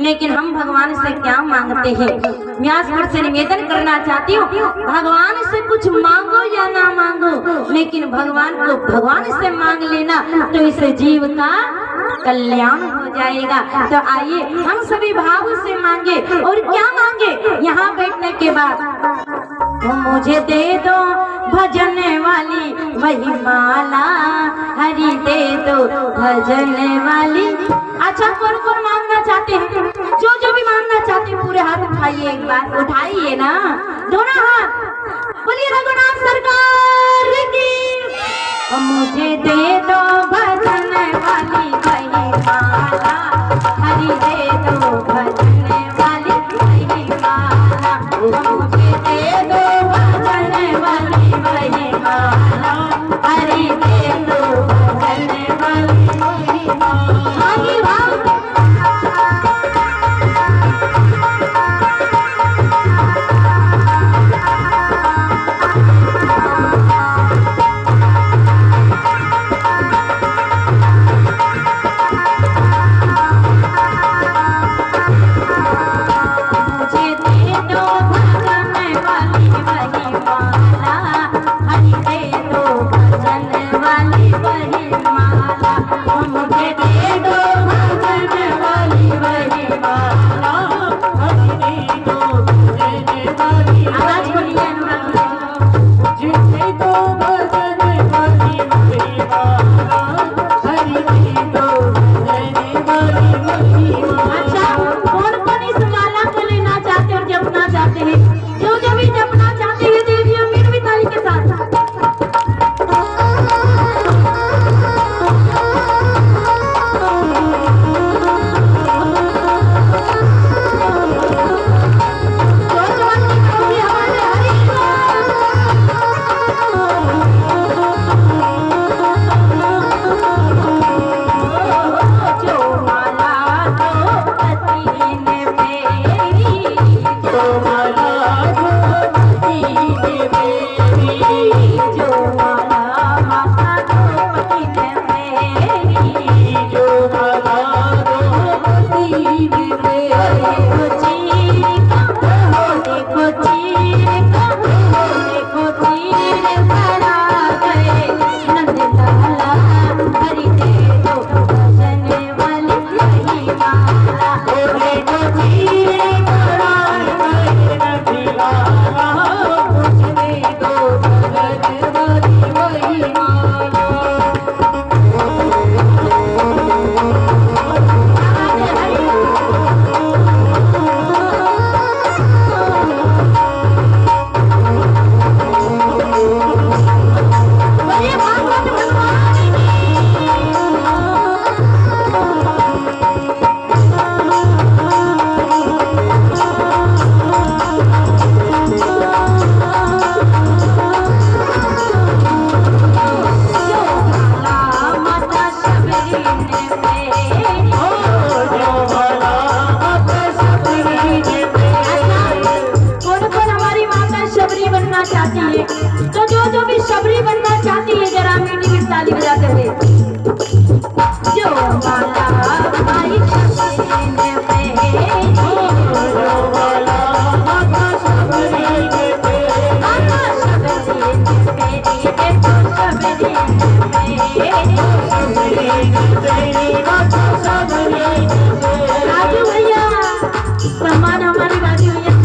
लेकिन हम भगवान से क्या मांगते हैं? व्यासपीठ से निवेदन करना चाहती हूँ, भगवान से कुछ मांगो या ना मांगो, लेकिन भगवान को भगवान से मांग लेना तो इस जीव का कल्याण हो जाएगा। तो आइए हम सभी भाव से मांगे। और क्या मांगे? यहाँ बैठने के बाद मुझे दे दो भजन वाली वही माला, हरि दे दो भजन वाली। अच्छा, कौन कौन मांगना चाहते हैं? जो भी मांगना चाहते हैं पूरे हाथ उठाइए, एक बार उठाइए ना, दोनों हाथ। बोलिए रघुनाथ सरकार की। मुझे दे दो भजन वाली वही माला, हरि दे दो भजन वाली वही माला। मुझे दे दो भजन वाली वही माला, हरि दे दो भजन वाली वही माला। आगे भाव राजू भैया, सम्मान हमारे राजू भैया।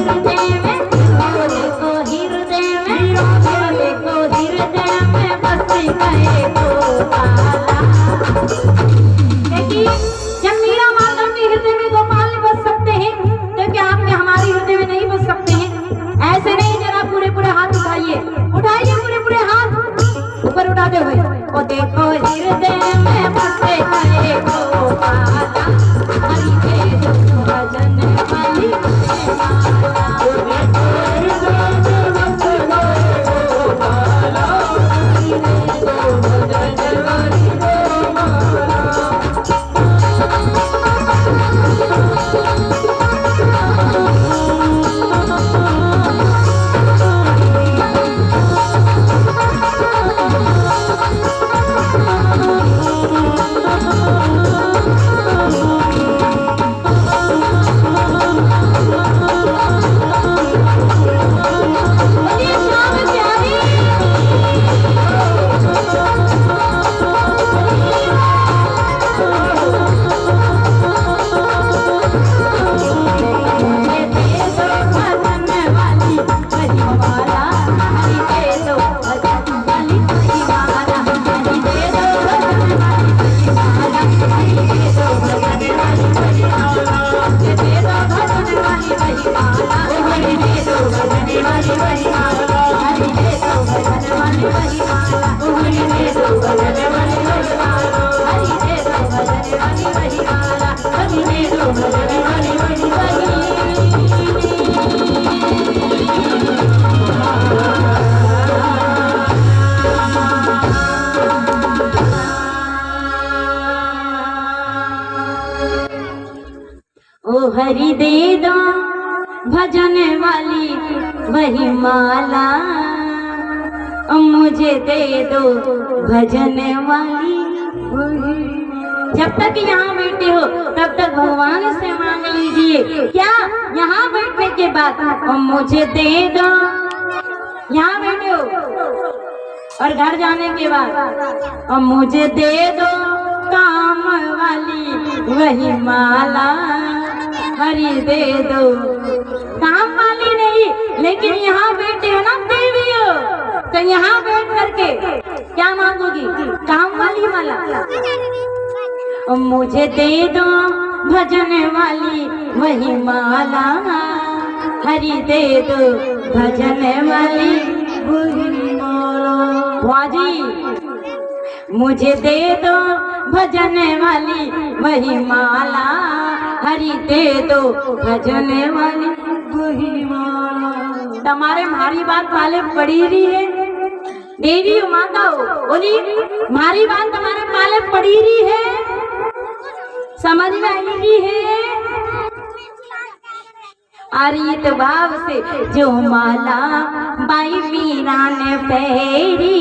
हृदय में, वो देखो हृदय में, वो देखो हृदय में बस गए गोपाला। देखिए जब मीरा माता के हृदय में गोपाल बस सकते हैं तो क्या आप में हमारे हृदय में नहीं बस सकते हैं? ऐसे नहीं, जरा पूरे पूरे हाथ उठाइए, उठाइए पूरे पूरे हाथ ऊपर उठाते हुए, वो देखो हृदय में बस गए गोपाला, हरि के भजन वाली ओ हरि दे दो भजन वाली वही माला, मुझे दे दो भजन वाली। जब तक यहाँ बैठे हो तब तक भगवान से मांग लीजिए। क्या यहाँ बैठने के बाद मुझे दे दो, यहाँ बैठे हो और घर जाने के बाद मुझे दे दो काम वाली वही माला, हरि दे दो। काम वाली नहीं, लेकिन यहाँ बैठे हो ना देवी हो, तो यहाँ बैठ करके क्या मांगोगी? काम वाली माला। मुझे दे दो भजन वाली वही माला, हरि दे दो भजन वाली वही माला। वाजी मुझे दे दो भजन वाली वही माला, हरि दे दो भजन वाली वही माला। तुम्हारे मारी बात पाले पड़ी रही है, देवी हो माता हो, बोली मारी बात तुम्हारे पाले पड़ी रही है, समझ में आएगी है। अरित भाव से जो माला बाई मीरा ने फेरी,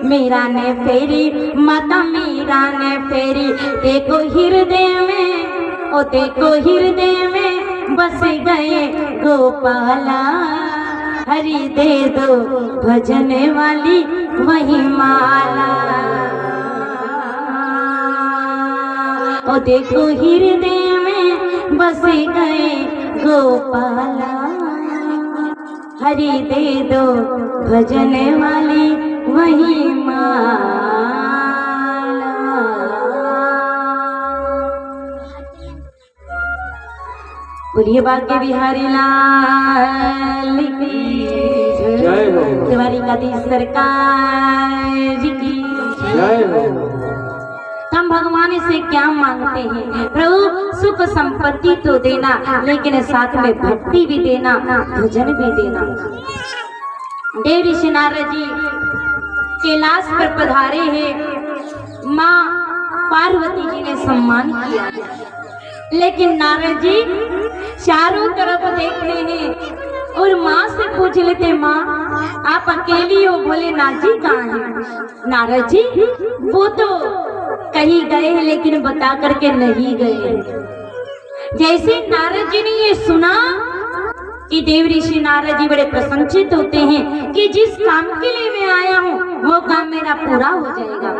मीरा ने फेरी, माता मीरा ने फेरी, देखो हृदय में, ओ देखो हृदय में बस गए गोपाला, हरि दे दो भजन वाली वही माला। ओ देखो हृदय में बस गए गोपाला, हरि दे दो भजन वाली वही माला। बोलिए बाके बिहारी लाल की जय हो। द्वारिकाधीश सरकार की जय हो। हम भगवान से क्या मांगते हैं? प्रभु सुख संपत्ति तो देना, लेकिन साथ में भक्ति भी देना, भजन भी देना। देव ऋषि नारद जी कैलाश पर पधारे हैं, माँ पार्वती जी ने सम्मान किया, लेकिन नारद जी चारों तरफ देखते हैं और माँ से पूछ लेते, माँ आप अकेली हो? बोले नाथ जी कहाँ हैं? नारद जी वो तो कहीं गए हैं, लेकिन बता करके नहीं गए। जैसे नारद जी ने ये सुना कि देव ऋषि नारद जी बड़े प्रसन्नचित होते हैं कि जिस काम के लिए मैं आया हूँ वो काम मेरा पूरा हो जाएगा।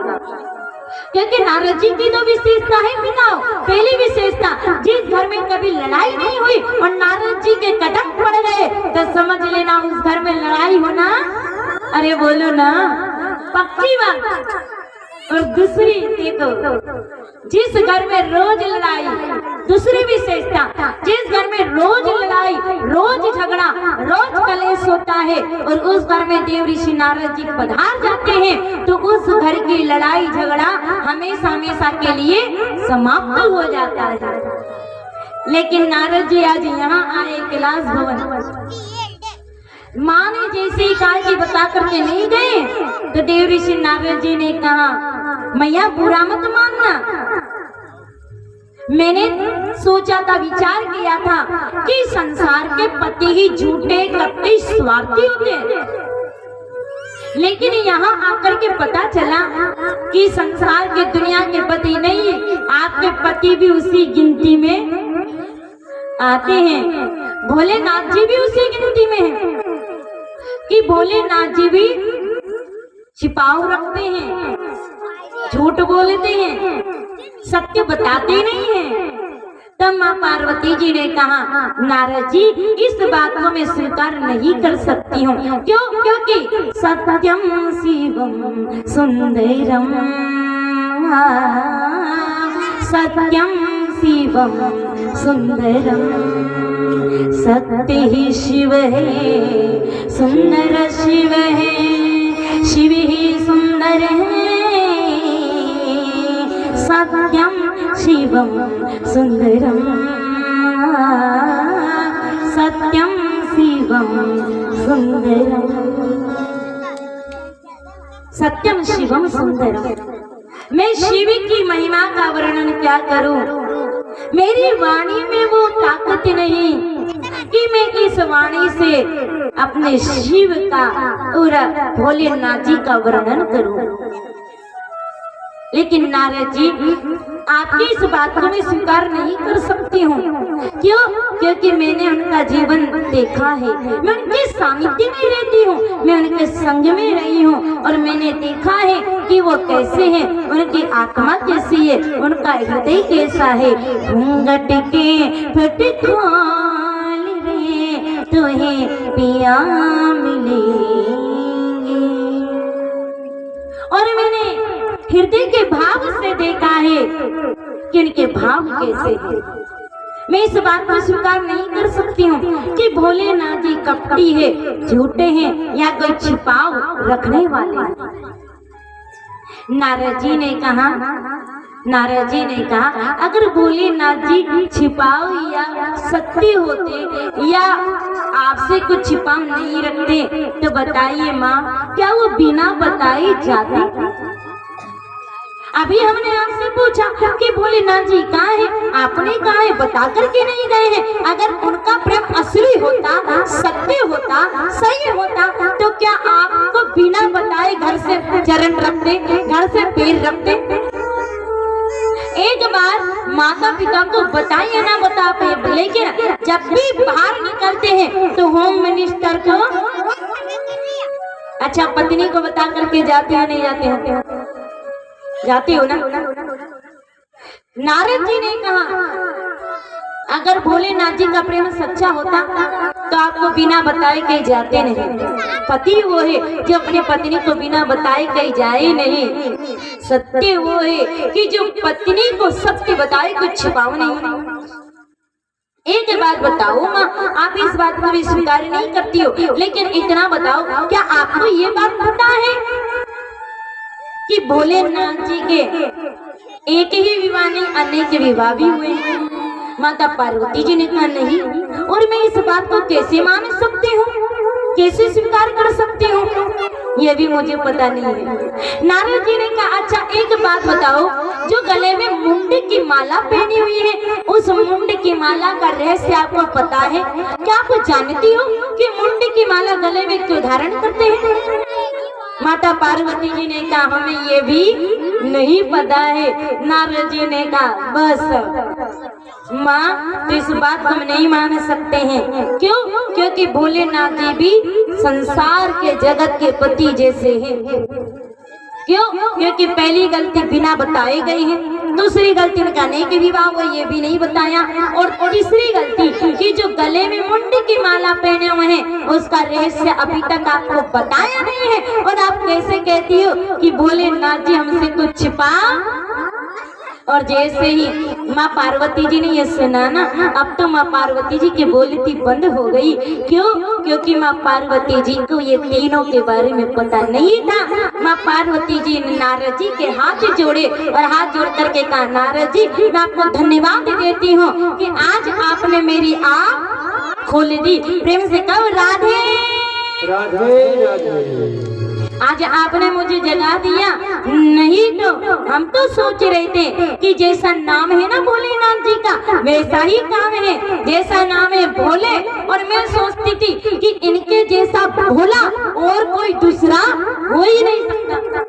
क्योंकि नारद जी की तो विशेषता है पिताओ, पहली विशेषता जिस घर में कभी लड़ाई नहीं हुई और नारद जी के कदम पड़ समझ लेना उस घर में लड़ाई होना, अरे बोलो ना, पक्की बात। और दूसरी देखो, जिस घर में रोज लड़ाई, दूसरी विशेषता, जिस घर में रोज लड़ाई, रोज झगड़ा, रोज कलेश होता है और उस घर में देव ऋषि नारद जी पधार जाते हैं तो उस घर की लड़ाई झगड़ा हमेशा हमेशा के लिए समाप्त हो जाता है। लेकिन नारद जी आज यहाँ आए कैलाश भवन, माँ ने जैसे ही कहा कि बता करके नहीं गए तो देव ऋषि नारद जी ने कहा, मैया बुरा मत मानना, मैंने सोचा था, विचार किया था कि संसार के पति ही झूठे कपटी स्वार्थी होते हैं, लेकिन यहाँ आकर के पता चला कि संसार के दुनिया के पति नहीं, आपके पति भी उसी गिनती में आते हैं। भोलेनाथ जी भी उसी गिनती में हैं कि भोलेनाथ जी भी छिपाव रखते हैं, झूठ बोलते हैं, सत्य बताते नहीं हैं। तब माँ पार्वती जी ने कहा, नारद जी इस बात को मैं स्वीकार नहीं कर सकती हूँ। क्यों? क्योंकि सत्यम शिवम सुंदरम, सत्यम शिवम सुंदरम, सत्य ही शिव है, सुंदर शिव है, शिव ही सुंदर है, सत्यम शिवम सुंदरम, सत्यम शिवम सुंदरम, सत्यम शिवम सुंदरम। मैं शिव की महिमा का वर्णन क्या करूं, मेरी वाणी में वो ताकत नहीं कि मैं इस वाणी से अपने शिव का और भोलेनाथ जी का वर्णन करूं। लेकिन नारद जी आपकी इस बात को मैं स्वीकार नहीं कर सकती हूँ। क्यों? क्योंकि मैंने उनका जीवन देखा है, मैं उनके सानिध्य में रहती हूँ, मैं उनके संग में रही हूँ और मैंने देखा है कि वो कैसे हैं, उनकी आत्मा कैसी है, उनका हृदय कैसा है। घूंघट के फट खोल रे तुम्हें पिया मिलेंगे, और मैंने हृदय के भाव से देखा है कि उनके भाव कैसे हैं। मैं इस बात को स्वीकार नहीं कर सकती हूँ कि भोलेनाथ जी कपटी है, झूठे हैं या कोई छिपाव रखने वाले हैं। नारद जी ने कहा, नारद जी ने कहा, अगर भोलेनाथ जी छिपाव या सत्य होते या आपसे कुछ छिपाव नहीं रखते तो बताइए माँ, क्या वो बिना बताए जाते? अभी हमने आपसे पूछा कि भोलेनाथ जी कहाँ हैं, आपने कहा है बता करके नहीं गए हैं। अगर उनका प्रेम असली होता, सत्य होता, सही होता तो क्या आपको बिना बताए घर से चरण रखते, घर से पैर रखते? एक बार माता पिता को बताए या ना बता पाए, लेकिन जब भी बाहर निकलते हैं तो होम मिनिस्टर को, अच्छा पत्नी को बता करके जाते हैं, नहीं जाते हैं? जाते हो ना। नारद जी ने कहा, अगर भोलेनाथ जी का प्रेम सच्चा होता तो आपको बिना बताए कहीं जाते नहीं। पति वो है जो अपने पत्नी को बिना बताए कहीं जाए नहीं। सत्य वो है कि जो पत्नी को सत्य बताए कुछ छिपाओ नहीं। एक बात बताओ माँ, आप इस बात को भी स्वीकार नहीं करती हो, लेकिन इतना बताओ, क्या आपको ये बात पता है कि भोलेनाथ जी के एक ही विवाह नहीं अनेक विवाह भी हुए? माता पार्वती जी ने कहा नहीं, और मैं इस बात को कैसे मान सकती हूँ, कैसे स्वीकार कर सकती हूँ, ये भी मुझे पता नहीं है। नारद जी ने कहा, अच्छा एक बात बताओ, जो गले में मुंड की माला पहनी हुई है, उस मुंड की माला का रहस्य आपको पता है? क्या आप जानती हो कि मुंड की माला गले में क्यों धारण करते हैं? माता पार्वती जी ने कहा, हमें ये भी नहीं पता है। नारद जी ने कहा, बस माँ, तो इस बात को हम नहीं मान सकते हैं। क्यों? क्योंकि भोलेनाथ जी भी संसार के जगत के पति जैसे हैं। क्यों? क्योंकि पहली गलती बिना बताए गई है। दूसरी गलती ने कहने की विवाह वो ये भी नहीं बताया, और तीसरी गलती कि जो गले में मुंडी की माला पहने हुए हैं उसका रहस्य अभी तक आपको बताया नहीं है, और आप कैसे कहती हो कि भोलेनाथ जी हमसे कुछ छिपा। और जैसे ही माँ पार्वती जी ने ये सुना ना, अब तो माँ पार्वती जी की बोलती बंद हो गई। क्यों? क्योंकि माँ पार्वती जी को ये तीनों के बारे में पता नहीं था। माँ पार्वती जी ने नारद जी के हाथ जोड़े और हाथ जोड़ करके कहा, नारद जी मैं आपको धन्यवाद देती हूँ कि आज आपने मेरी आँख खोल दी। प्रेम से कहो राधे राधे राधे। आज आपने मुझे जगा दिया, नहीं तो हम तो सोच रहे थे कि जैसा नाम है ना भोलेनाथ जी का वैसा ही काम है, जैसा नाम है भोले, और मैं सोचती थी कि इनके जैसा भोला और कोई दूसरा हो ही नहीं सकता,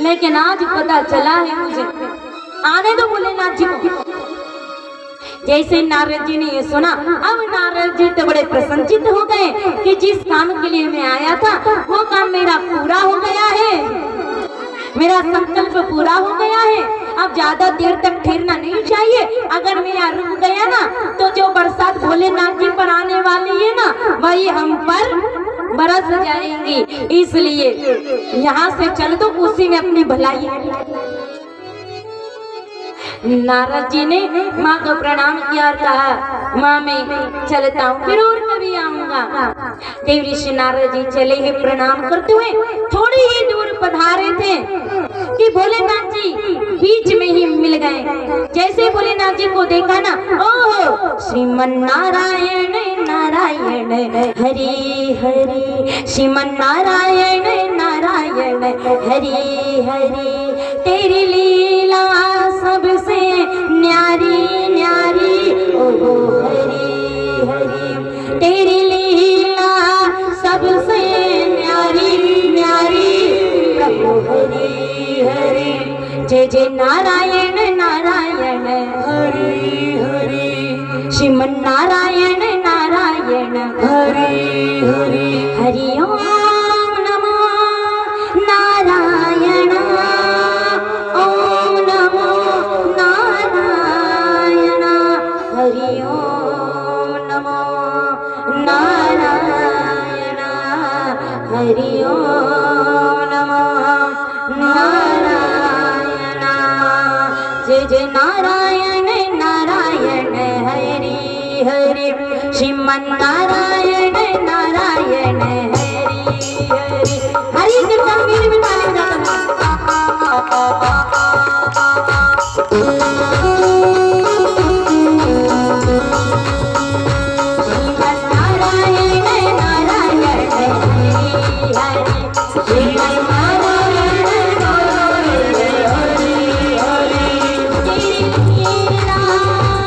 लेकिन आज पता चला है मुझे। आने दो भोलेनाथ जी को। जैसे नारद जी ने ये सुना, अब नारद जी तो बड़े प्रसन्नचित्त हो गए कि जिस काम के लिए मैं आया था वो काम मेरा पूरा हो गया है, मेरा संकल्प पूरा हो गया है। अब ज्यादा देर तक ठहरना नहीं चाहिए। अगर मैं यहाँ रुक गया ना तो जो बरसात भोलेनाथ जी पर आने वाली है ना वही हम पर बरस जाएंगी, इसलिए यहाँ से चल दो, उसी में अपनी भलाई है। नारद जी ने माँ को प्रणाम किया और कहा, माँ मैं चलता हूँ, फिर और कभी आऊंगा। देव ऋषि नारद जी चले हैं प्रणाम करते हुए। थोड़ी ही दूर पधारे थे कि भोलेनाथ जी बीच में ही मिल गए। जैसे भोलेनाथ जी को देखा ना, ओह श्रीमन नारायण नारायण हरि हरि, श्रीमन नारायण नारायण हरि हरि, तेरी लीला सबसे न्यारी न्यारी, ओ हरि हरि, तेरी लीला सबसे न्यारी न्यारी, प्रभु हरि हरि, जय जय नारायण नारायण हरि हरि, श्रीमन नारायण नारायण हरि हरि, हरि ओम नमो नारायण, ओम नमो नारायण, हरि ओम नमो नारायण, हरि ओम नमो नारायण, जय जय नारायण नारायण हरि हरि, श्रीमन नारायण नारायण